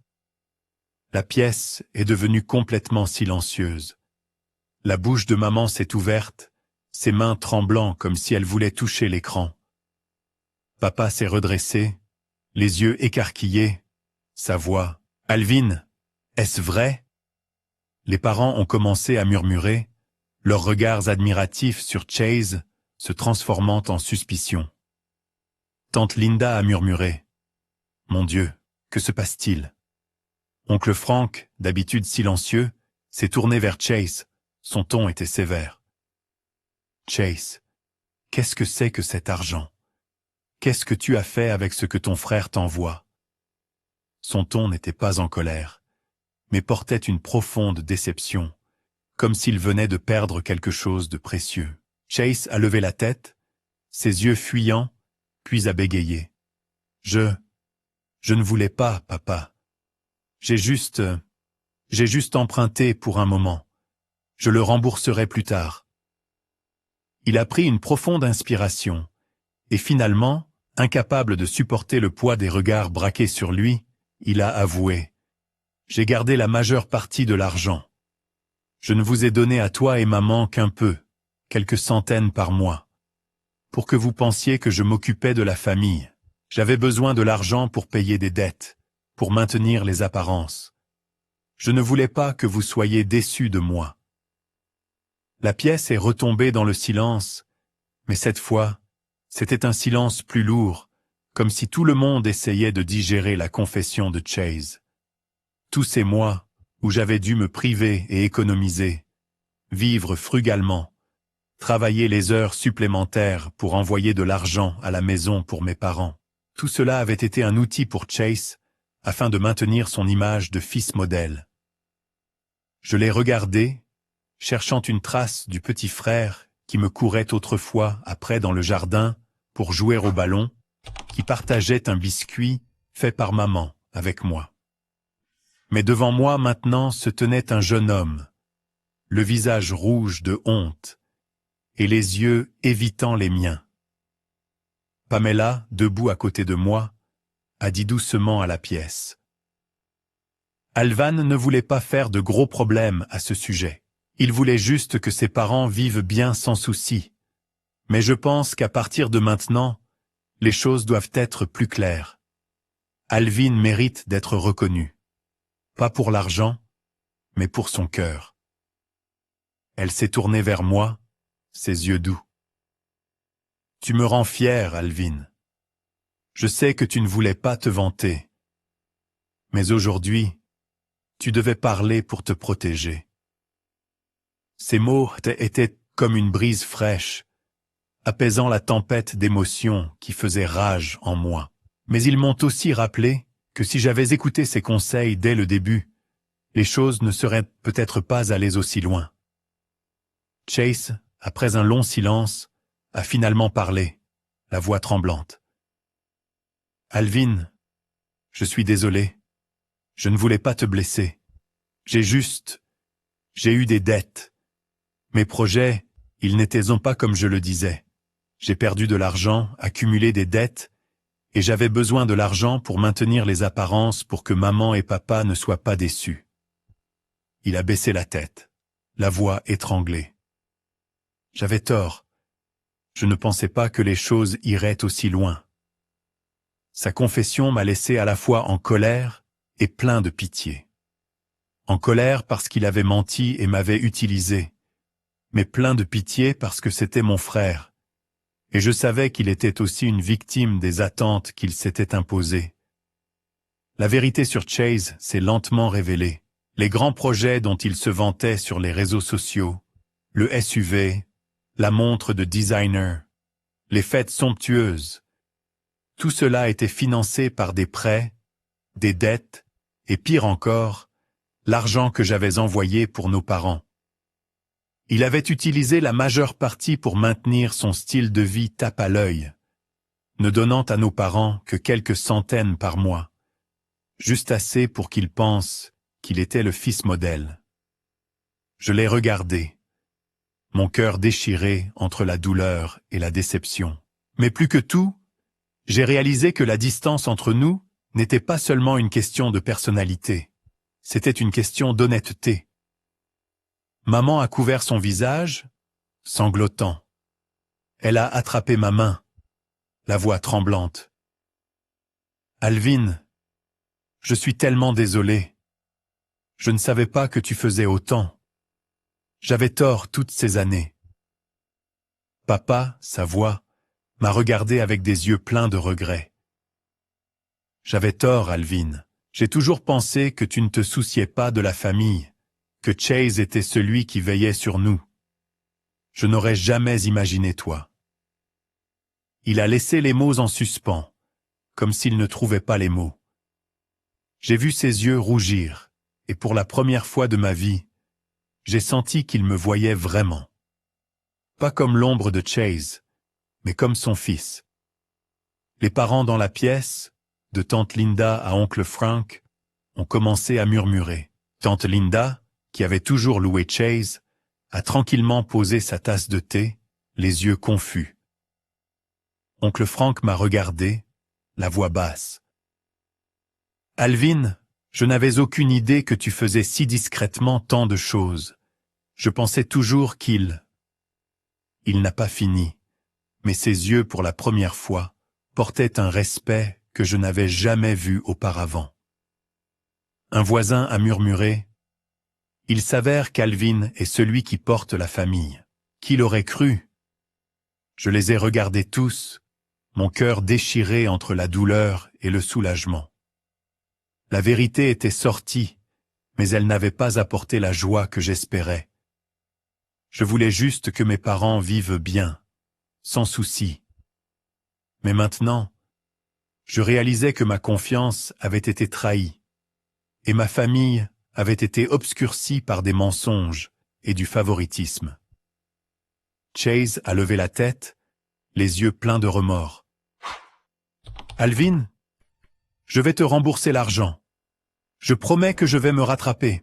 La pièce est devenue complètement silencieuse. La bouche de maman s'est ouverte, ses mains tremblant comme si elle voulait toucher l'écran. Papa s'est redressé, les yeux écarquillés, sa voix « Alvin, est-ce vrai ?» Les parents ont commencé à murmurer, leurs regards admiratifs sur Chase se transformant en suspicion. Tante Linda a murmuré « Mon Dieu, que se passe-t-il ?» Oncle Frank, d'habitude silencieux, s'est tourné vers Chase, son ton était sévère. « Chase, qu'est-ce que c'est que cet argent? Qu'est-ce que tu as fait avec ce que ton frère t'envoie ?» Son ton n'était pas en colère, mais portait une profonde déception, comme s'il venait de perdre quelque chose de précieux. Chase a levé la tête, ses yeux fuyants, puis a bégayé. « Je ne voulais pas, papa. J'ai juste emprunté pour un moment. Je le rembourserai plus tard. » Il a pris une profonde inspiration, et finalement, incapable de supporter le poids des regards braqués sur lui, il a avoué « J'ai gardé la majeure partie de l'argent. Je ne vous ai donné à toi et maman qu'un peu, quelques centaines par mois, pour que vous pensiez que je m'occupais de la famille. J'avais besoin de l'argent pour payer des dettes, pour maintenir les apparences. Je ne voulais pas que vous soyez déçus de moi. » La pièce est retombée dans le silence, mais cette fois, c'était un silence plus lourd, comme si tout le monde essayait de digérer la confession de Chase. Tous ces mois où j'avais dû me priver et économiser, vivre frugalement, travailler les heures supplémentaires pour envoyer de l'argent à la maison pour mes parents. Tout cela avait été un outil pour Chase afin de maintenir son image de fils modèle. Je les regardais, cherchant une trace du petit frère qui me courait autrefois après dans le jardin pour jouer au ballon, qui partageait un biscuit fait par maman avec moi. Mais devant moi maintenant se tenait un jeune homme, le visage rouge de honte et les yeux évitant les miens. Pamela, debout à côté de moi, a dit doucement à la pièce. Alvan ne voulait pas faire de gros problèmes à ce sujet. Il voulait juste que ses parents vivent bien sans souci. Mais je pense qu'à partir de maintenant, les choses doivent être plus claires. Alvin mérite d'être reconnu. Pas pour l'argent, mais pour son cœur. Elle s'est tournée vers moi, ses yeux doux. Tu me rends fier, Alvin. Je sais que tu ne voulais pas te vanter. Mais aujourd'hui, tu devais parler pour te protéger. Ces mots étaient comme une brise fraîche, apaisant la tempête d'émotions qui faisait rage en moi. Mais ils m'ont aussi rappelé que si j'avais écouté ces conseils dès le début, les choses ne seraient peut-être pas allées aussi loin. Chase, après un long silence, a finalement parlé, la voix tremblante. Alvin, je suis désolé. Je ne voulais pas te blesser. J'ai eu des dettes. Mes projets, ils n'étaient pas comme je le disais. J'ai perdu de l'argent, accumulé des dettes, et j'avais besoin de l'argent pour maintenir les apparences pour que maman et papa ne soient pas déçus. Il a baissé la tête, la voix étranglée. J'avais tort. Je ne pensais pas que les choses iraient aussi loin. Sa confession m'a laissé à la fois en colère et plein de pitié. En colère parce qu'il avait menti et m'avait utilisé, mais plein de pitié parce que c'était mon frère, et je savais qu'il était aussi une victime des attentes qu'il s'était imposées. La vérité sur Chase s'est lentement révélée. Les grands projets dont il se vantait sur les réseaux sociaux, le SUV, la montre de designer, les fêtes somptueuses, tout cela était financé par des prêts, des dettes, et pire encore, l'argent que j'avais envoyé pour nos parents. Il avait utilisé la majeure partie pour maintenir son style de vie tape à l'œil, ne donnant à nos parents que quelques centaines par mois, juste assez pour qu'ils pensent qu'il était le fils modèle. Je l'ai regardé, mon cœur déchiré entre la douleur et la déception. Mais plus que tout, j'ai réalisé que la distance entre nous n'était pas seulement une question de personnalité, c'était une question d'honnêteté. Maman a couvert son visage, sanglotant. Elle a attrapé ma main, la voix tremblante. Alvin, je suis tellement désolé. Je ne savais pas que tu faisais autant. J'avais tort toutes ces années. Papa, sa voix, m'a regardé avec des yeux pleins de regret. J'avais tort, Alvin. J'ai toujours pensé que tu ne te souciais pas de la famille, que Chase était celui qui veillait sur nous. Je n'aurais jamais imaginé toi. Il a laissé les mots en suspens, comme s'il ne trouvait pas les mots. J'ai vu ses yeux rougir, et pour la première fois de ma vie, j'ai senti qu'il me voyait vraiment. Pas comme l'ombre de Chase, mais comme son fils. Les parents dans la pièce, de tante Linda à oncle Frank, ont commencé à murmurer. Tante Linda, qui avait toujours loué Chase, a tranquillement posé sa tasse de thé, les yeux confus. Oncle Frank m'a regardé, la voix basse. « Alvin, je n'avais aucune idée que tu faisais si discrètement tant de choses. Je pensais toujours qu'il... » Il n'a pas fini, mais ses yeux, pour la première fois, portaient un respect que je n'avais jamais vu auparavant. Un voisin a murmuré « Il s'avère qu'Alvin est celui qui porte la famille. Qui l'aurait cru ?» Je les ai regardés tous, mon cœur déchiré entre la douleur et le soulagement. La vérité était sortie, mais elle n'avait pas apporté la joie que j'espérais. Je voulais juste que mes parents vivent bien, sans souci. Mais maintenant, je réalisais que ma confiance avait été trahie, et ma famille avait été obscurcie par des mensonges et du favoritisme. Chase a levé la tête, les yeux pleins de remords. « Alvin, je vais te rembourser l'argent. Je promets que je vais me rattraper. »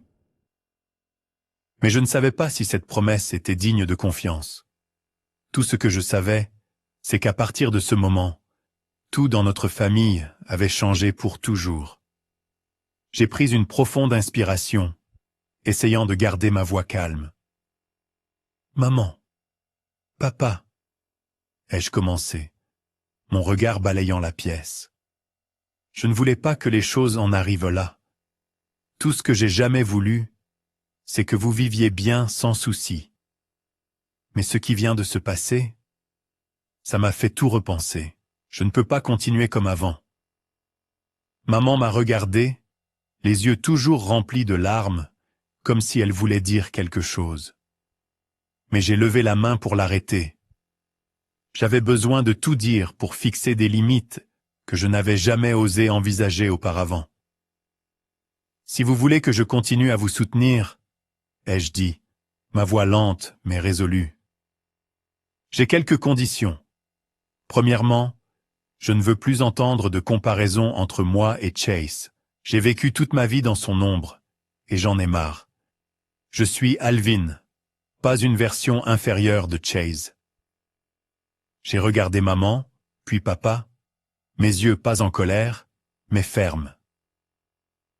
Mais je ne savais pas si cette promesse était digne de confiance. Tout ce que je savais, c'est qu'à partir de ce moment, tout dans notre famille avait changé pour toujours. J'ai pris une profonde inspiration, essayant de garder ma voix calme. « Maman, papa, ai-je commencé, mon regard balayant la pièce. Je ne voulais pas que les choses en arrivent là. Tout ce que j'ai jamais voulu, c'est que vous viviez bien sans souci. Mais ce qui vient de se passer, ça m'a fait tout repenser. Je ne peux pas continuer comme avant. » Maman m'a regardé, les yeux toujours remplis de larmes, comme si elle voulait dire quelque chose. Mais j'ai levé la main pour l'arrêter. J'avais besoin de tout dire pour fixer des limites que je n'avais jamais osé envisager auparavant. « Si vous voulez que je continue à vous soutenir, » ai-je dit, ma voix lente mais résolue. « J'ai quelques conditions. Premièrement, je ne veux plus entendre de comparaison entre moi et Chase. J'ai vécu toute ma vie dans son ombre, et j'en ai marre. Je suis Alvin, pas une version inférieure de Chase. » J'ai regardé maman, puis papa, mes yeux pas en colère, mais fermes.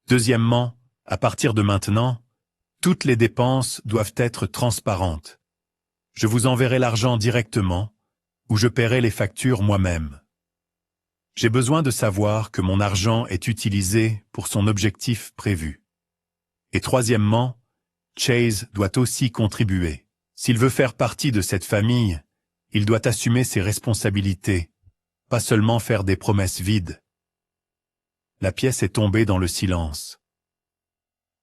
Deuxièmement, à partir de maintenant, toutes les dépenses doivent être transparentes. Je vous enverrai l'argent directement, ou je paierai les factures moi-même. J'ai besoin de savoir que mon argent est utilisé pour son objectif prévu. Et troisièmement, Chase doit aussi contribuer. S'il veut faire partie de cette famille, il doit assumer ses responsabilités, pas seulement faire des promesses vides. La pièce est tombée dans le silence.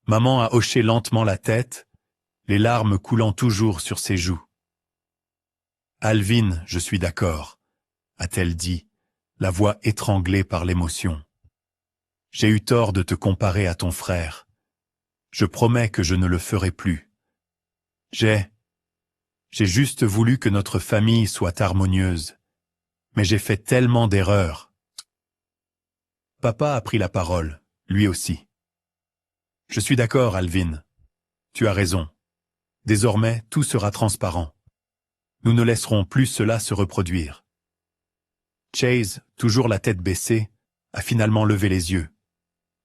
Maman a hoché lentement la tête, les larmes coulant toujours sur ses joues. « Alvin, je suis d'accord, » a-t-elle dit, la voix étranglée par l'émotion. « J'ai eu tort de te comparer à ton frère. Je promets que je ne le ferai plus. J'ai juste voulu que notre famille soit harmonieuse, mais j'ai fait tellement d'erreurs. » Papa a pris la parole, lui aussi. « Je suis d'accord, Alvin. Tu as raison. Désormais, tout sera transparent. Nous ne laisserons plus cela se reproduire. » Chase, toujours la tête baissée, a finalement levé les yeux.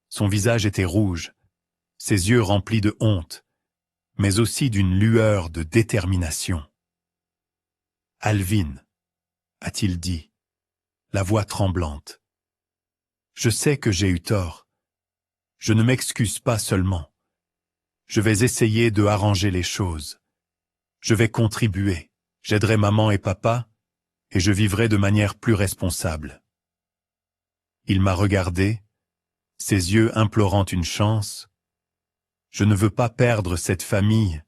Son visage était rouge, ses yeux remplis de honte, mais aussi d'une lueur de détermination. « Alvin, » a-t-il dit, la voix tremblante. « Je sais que j'ai eu tort. Je ne m'excuse pas seulement. Je vais essayer de arranger les choses. Je vais contribuer. J'aiderai maman et papa, et je vivrai de manière plus responsable. » Il m'a regardé, ses yeux implorant une chance. « Je ne veux pas perdre cette famille,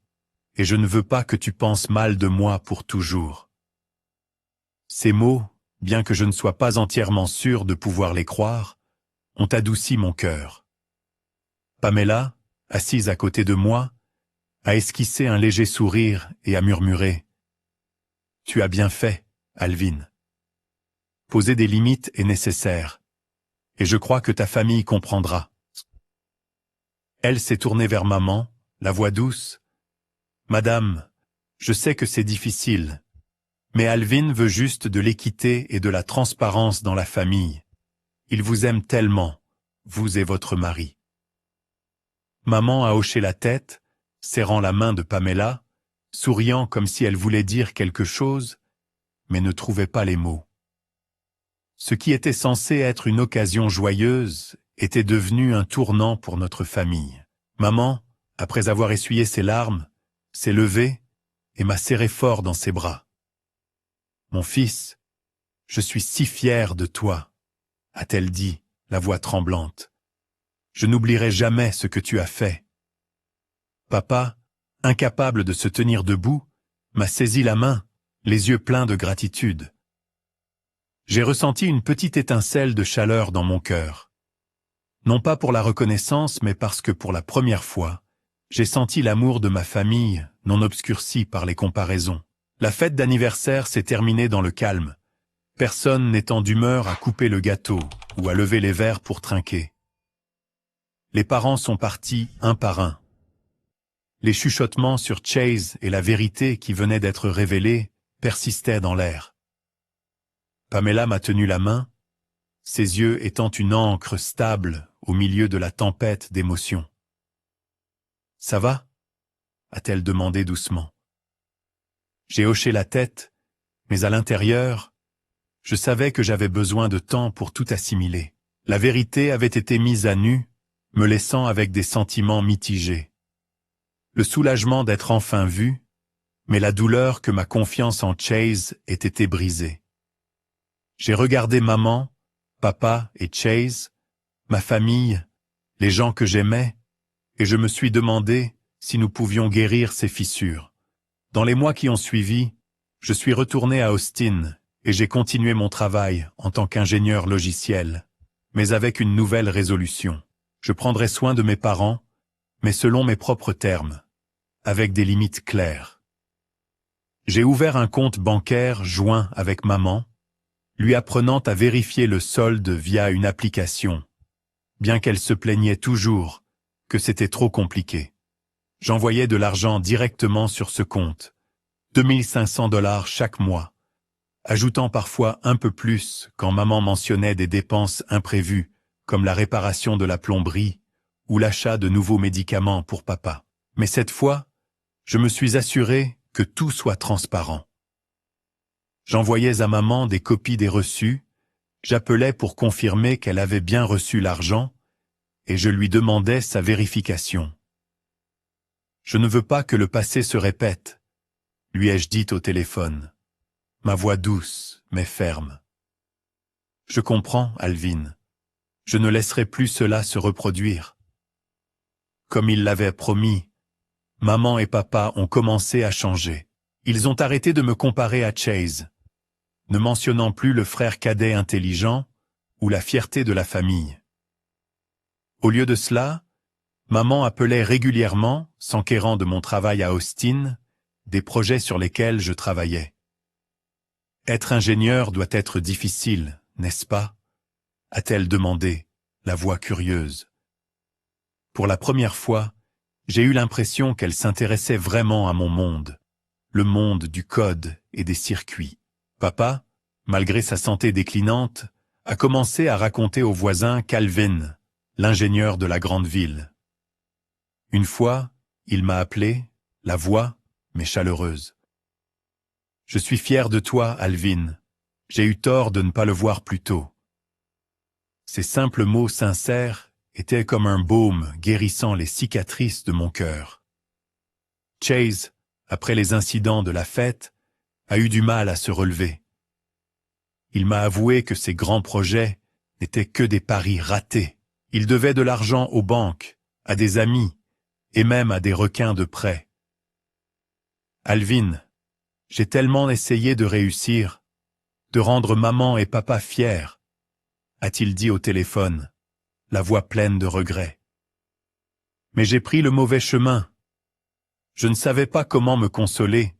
et je ne veux pas que tu penses mal de moi pour toujours. » Ces mots, bien que je ne sois pas entièrement sûr de pouvoir les croire, ont adouci mon cœur. Pamela, assise à côté de moi, a esquissé un léger sourire et a murmuré « Tu as bien fait, Alvin. Poser des limites est nécessaire, et je crois que ta famille comprendra. » Elle s'est tournée vers maman, la voix douce. « Madame, je sais que c'est difficile, mais Alvin veut juste de l'équité et de la transparence dans la famille. Il vous aime tellement, vous et votre mari. » Maman a hoché la tête, serrant la main de Pamela, souriant comme si elle voulait dire quelque chose, mais ne trouvait pas les mots. Ce qui était censé être une occasion joyeuse était devenu un tournant pour notre famille. Maman, après avoir essuyé ses larmes, s'est levée et m'a serré fort dans ses bras. « Mon fils, je suis si fière de toi, » a-t-elle dit, la voix tremblante. « Je n'oublierai jamais ce que tu as fait. » Papa, incapable de se tenir debout, m'a saisi la main, les yeux pleins de gratitude. J'ai ressenti une petite étincelle de chaleur dans mon cœur. Non pas pour la reconnaissance, mais parce que pour la première fois, j'ai senti l'amour de ma famille non obscurci par les comparaisons. La fête d'anniversaire s'est terminée dans le calme, personne n'étant d'humeur à couper le gâteau ou à lever les verres pour trinquer. Les parents sont partis un par un. Les chuchotements sur Chase et la vérité qui venait d'être révélée persistaient dans l'air. Pamela m'a tenu la main, ses yeux étant une ancre stable au milieu de la tempête d'émotions. « Ça va ?» a-t-elle demandé doucement. J'ai hoché la tête, mais à l'intérieur, je savais que j'avais besoin de temps pour tout assimiler. La vérité avait été mise à nu, me laissant avec des sentiments mitigés. Le soulagement d'être enfin vu, mais la douleur que ma confiance en Chase ait été brisée. J'ai regardé maman, papa et Chase, ma famille, les gens que j'aimais, et je me suis demandé si nous pouvions guérir ces fissures. Dans les mois qui ont suivi, je suis retourné à Austin et j'ai continué mon travail en tant qu'ingénieur logiciel, mais avec une nouvelle résolution. Je prendrai soin de mes parents, mais selon mes propres termes, avec des limites claires. J'ai ouvert un compte bancaire joint avec maman, lui apprenant à vérifier le solde via une application, bien qu'elle se plaignait toujours que c'était trop compliqué. J'envoyais de l'argent directement sur ce compte, 2500 $ chaque mois, ajoutant parfois un peu plus quand maman mentionnait des dépenses imprévues, comme la réparation de la plomberie ou l'achat de nouveaux médicaments pour papa. Mais cette fois, je me suis assuré que tout soit transparent. J'envoyais à maman des copies des reçus, j'appelais pour confirmer qu'elle avait bien reçu l'argent, et je lui demandais sa vérification. Je ne veux pas que le passé se répète, lui ai-je dit au téléphone, ma voix douce mais ferme. Je comprends, Alvin. Je ne laisserai plus cela se reproduire. Comme il l'avait promis, maman et papa ont commencé à changer. Ils ont arrêté de me comparer à Chase, ne mentionnant plus le frère cadet intelligent ou la fierté de la famille. Au lieu de cela, maman appelait régulièrement, s'enquérant de mon travail à Austin, des projets sur lesquels je travaillais. Être ingénieur doit être difficile, n'est-ce pas? A-t-elle demandé, la voix curieuse. Pour la première fois, j'ai eu l'impression qu'elle s'intéressait vraiment à mon monde, le monde du code et des circuits. Papa, malgré sa santé déclinante, a commencé à raconter aux voisins qu'Alvin, l'ingénieur de la grande ville. Une fois, il m'a appelé, la voix, mais chaleureuse. « Je suis fier de toi, Alvin. J'ai eu tort de ne pas le voir plus tôt. » Ces simples mots sincères étaient comme un baume guérissant les cicatrices de mon cœur. Chase, après les incidents de la fête, a eu du mal à se relever. Il m'a avoué que ses grands projets n'étaient que des paris ratés. Il devait de l'argent aux banques, à des amis, et même à des requins de prêt. « Alvin, j'ai tellement essayé de réussir, de rendre maman et papa fiers, » a-t-il dit au téléphone, la voix pleine de regret. Mais j'ai pris le mauvais chemin. Je ne savais pas comment me consoler,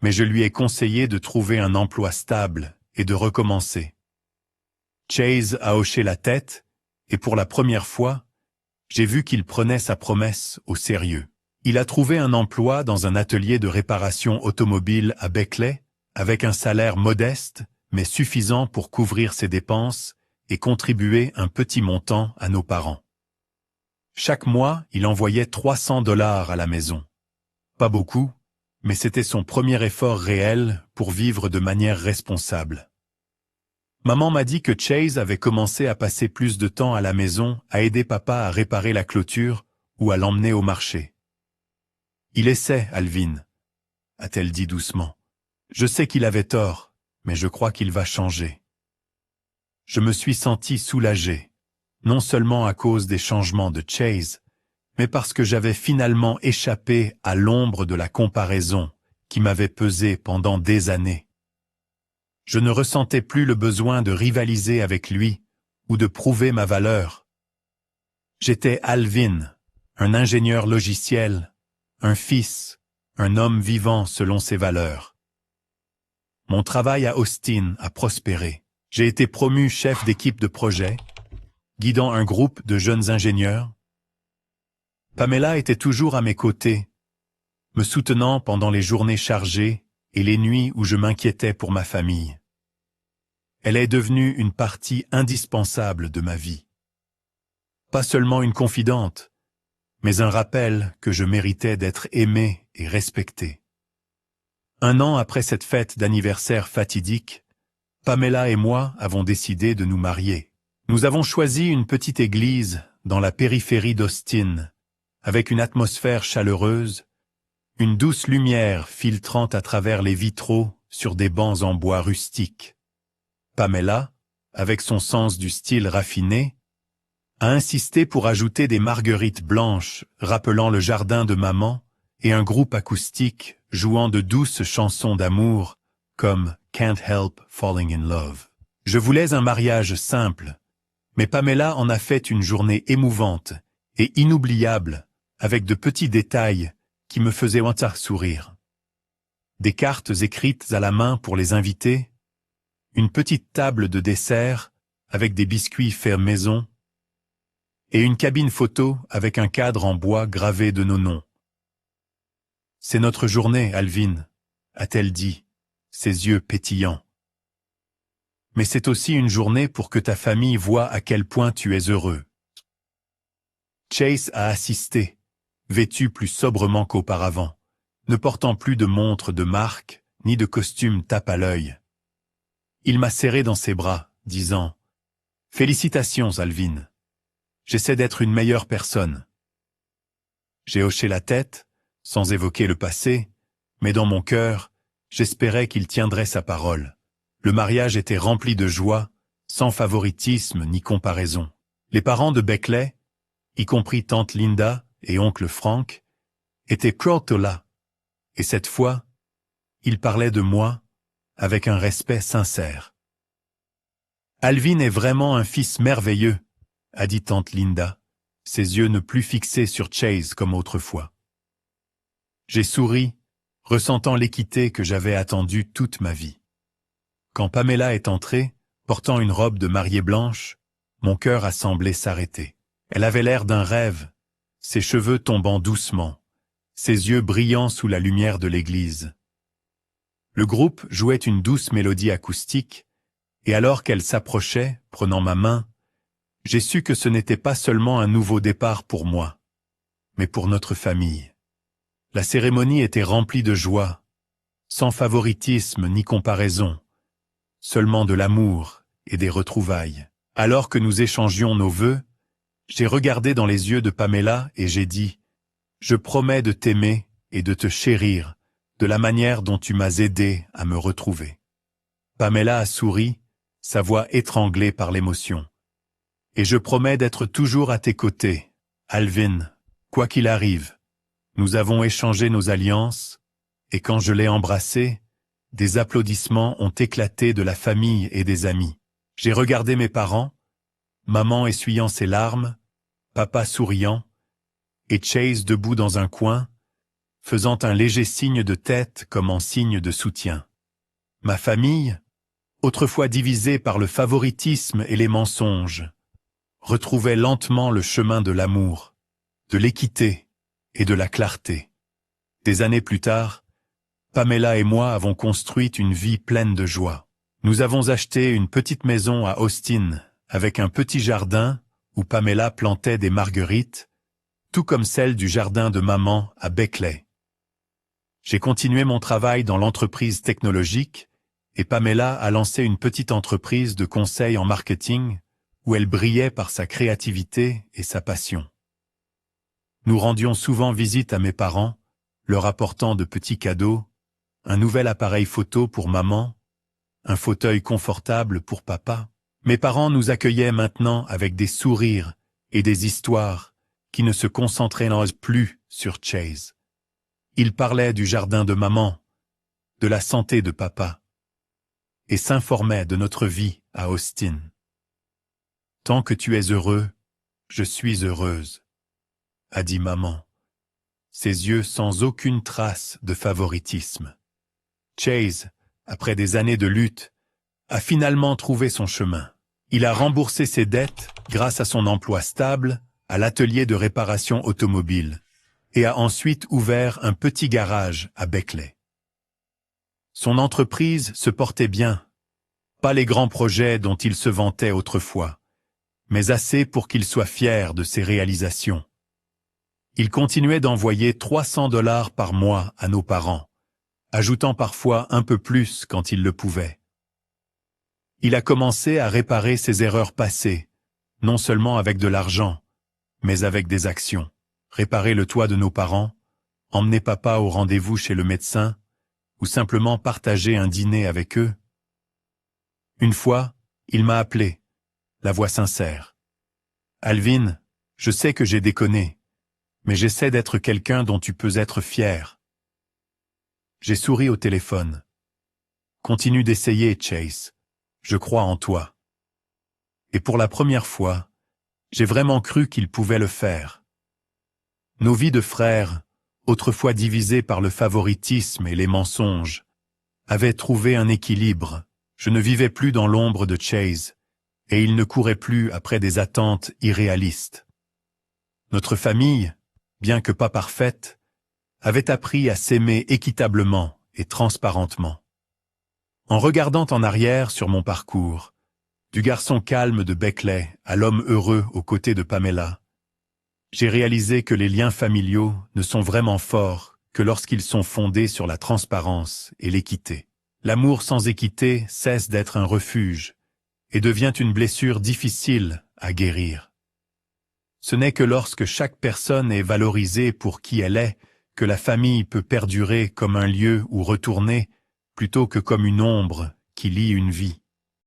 mais je lui ai conseillé de trouver un emploi stable et de recommencer. Chase a hoché la tête, et pour la première fois, j'ai vu qu'il prenait sa promesse au sérieux. Il a trouvé un emploi dans un atelier de réparation automobile à Beckley, avec un salaire modeste, mais suffisant pour couvrir ses dépenses et contribuer un petit montant à nos parents. Chaque mois, il envoyait 300 $ à la maison. Pas beaucoup, mais c'était son premier effort réel pour vivre de manière responsable. Maman m'a dit que Chase avait commencé à passer plus de temps à la maison à aider papa à réparer la clôture ou à l'emmener au marché. « Il essaie, Alvin, » a-t-elle dit doucement. « Je sais qu'il avait tort, mais je crois qu'il va changer. » Je me suis senti soulagé, non seulement à cause des changements de Chase, mais parce que j'avais finalement échappé à l'ombre de la comparaison qui m'avait pesé pendant des années. Je ne ressentais plus le besoin de rivaliser avec lui ou de prouver ma valeur. J'étais Alvin, un ingénieur logiciel, un fils, un homme vivant selon ses valeurs. Mon travail à Austin a prospéré. J'ai été promu chef d'équipe de projet, guidant un groupe de jeunes ingénieurs. Pamela était toujours à mes côtés, me soutenant pendant les journées chargées et les nuits où je m'inquiétais pour ma famille. Elle est devenue une partie indispensable de ma vie. Pas seulement une confidente, mais un rappel que je méritais d'être aimé et respecté. 1 an après cette fête d'anniversaire fatidique, Pamela et moi avons décidé de nous marier. Nous avons choisi une petite église dans la périphérie d'Austin, avec une atmosphère chaleureuse, une douce lumière filtrant à travers les vitraux sur des bancs en bois rustiques. Pamela, avec son sens du style raffiné, a insisté pour ajouter des marguerites blanches rappelant le jardin de maman et un groupe acoustique jouant de douces chansons d'amour comme Can't Help Falling in Love. Je voulais un mariage simple, mais Pamela en a fait une journée émouvante et inoubliable avec de petits détails qui me faisaient sourire. Des cartes écrites à la main pour les invités, une petite table de dessert avec des biscuits faits maison et une cabine photo avec un cadre en bois gravé de nos noms. « C'est notre journée, Alvin », a-t-elle dit, ses yeux pétillants. « Mais c'est aussi une journée pour que ta famille voie à quel point tu es heureux. » Chase a assisté, vêtu plus sobrement qu'auparavant, ne portant plus de montre de marque ni de costume tape à l'œil. Il m'a serré dans ses bras, disant « Félicitations, Alvin. J'essaie d'être une meilleure personne. » J'ai hoché la tête, sans évoquer le passé, mais dans mon cœur, j'espérais qu'il tiendrait sa parole. Le mariage était rempli de joie, sans favoritisme ni comparaison. Les parents de Beckley, y compris tante Linda et oncle Frank, étaient surtout là, et cette fois, ils parlaient de moi avec un respect sincère. « Alvin est vraiment un fils merveilleux », a dit tante Linda, ses yeux ne plus fixés sur Chase comme autrefois. J'ai souri, ressentant l'équité que j'avais attendue toute ma vie. Quand Pamela est entrée, portant une robe de mariée blanche, mon cœur a semblé s'arrêter. Elle avait l'air d'un rêve, ses cheveux tombant doucement, ses yeux brillant sous la lumière de l'église. Le groupe jouait une douce mélodie acoustique, et alors qu'elle s'approchait, prenant ma main, j'ai su que ce n'était pas seulement un nouveau départ pour moi, mais pour notre famille. La cérémonie était remplie de joie, sans favoritisme ni comparaison, seulement de l'amour et des retrouvailles. Alors que nous échangions nos vœux, j'ai regardé dans les yeux de Pamela et j'ai dit « Je promets de t'aimer et de te chérir de la manière dont tu m'as aidé à me retrouver. » Pamela a souri, sa voix étranglée par l'émotion. « Et je promets d'être toujours à tes côtés, Alvin, quoi qu'il arrive. » Nous avons échangé nos alliances, et quand je l'ai embrassée, des applaudissements ont éclaté de la famille et des amis. J'ai regardé mes parents, maman essuyant ses larmes, papa souriant, et Chase debout dans un coin, faisant un léger signe de tête comme en signe de soutien. Ma famille, autrefois divisée par le favoritisme et les mensonges, retrouvait lentement le chemin de l'amour, de l'équité et de la clarté. Des années plus tard, Pamela et moi avons construit une vie pleine de joie. Nous avons acheté une petite maison à Austin, avec un petit jardin où Pamela plantait des marguerites, tout comme celle du jardin de maman à Beckley. J'ai continué mon travail dans l'entreprise technologique et Pamela a lancé une petite entreprise de conseil en marketing où elle brillait par sa créativité et sa passion. Nous rendions souvent visite à mes parents, leur apportant de petits cadeaux, un nouvel appareil photo pour maman, un fauteuil confortable pour papa. Mes parents nous accueillaient maintenant avec des sourires et des histoires qui ne se concentraient plus sur Chase. Ils parlaient du jardin de maman, de la santé de papa, et s'informaient de notre vie à Austin. Tant que tu es heureux, je suis heureuse, a dit maman, ses yeux sans aucune trace de favoritisme. Chase, après des années de lutte, a finalement trouvé son chemin. Il a remboursé ses dettes grâce à son emploi stable à l'atelier de réparation automobile et a ensuite ouvert un petit garage à Beckley. Son entreprise se portait bien, pas les grands projets dont il se vantait autrefois, mais assez pour qu'il soit fier de ses réalisations. Il continuait d'envoyer 300 $ par mois à nos parents, ajoutant parfois un peu plus quand il le pouvait. Il a commencé à réparer ses erreurs passées, non seulement avec de l'argent, mais avec des actions. Réparer le toit de nos parents, emmener papa au rendez-vous chez le médecin, ou simplement partager un dîner avec eux. Une fois, il m'a appelé, la voix sincère. « Alvin, je sais que j'ai déconné, mais j'essaie d'être quelqu'un dont tu peux être fier. » J'ai souri au téléphone. « Continue d'essayer, Chase. Je crois en toi. » Et pour la première fois, j'ai vraiment cru qu'il pouvait le faire. Nos vies de frères, autrefois divisées par le favoritisme et les mensonges, avaient trouvé un équilibre. Je ne vivais plus dans l'ombre de Chase, et il ne courait plus après des attentes irréalistes. Notre famille, bien que pas parfaite, avait appris à s'aimer équitablement et transparentement. En regardant en arrière sur mon parcours, du garçon calme de Beckley à l'homme heureux aux côtés de Pamela, j'ai réalisé que les liens familiaux ne sont vraiment forts que lorsqu'ils sont fondés sur la transparence et l'équité. L'amour sans équité cesse d'être un refuge et devient une blessure difficile à guérir. Ce n'est que lorsque chaque personne est valorisée pour qui elle est que la famille peut perdurer comme un lieu où retourner plutôt que comme une ombre qui lie une vie.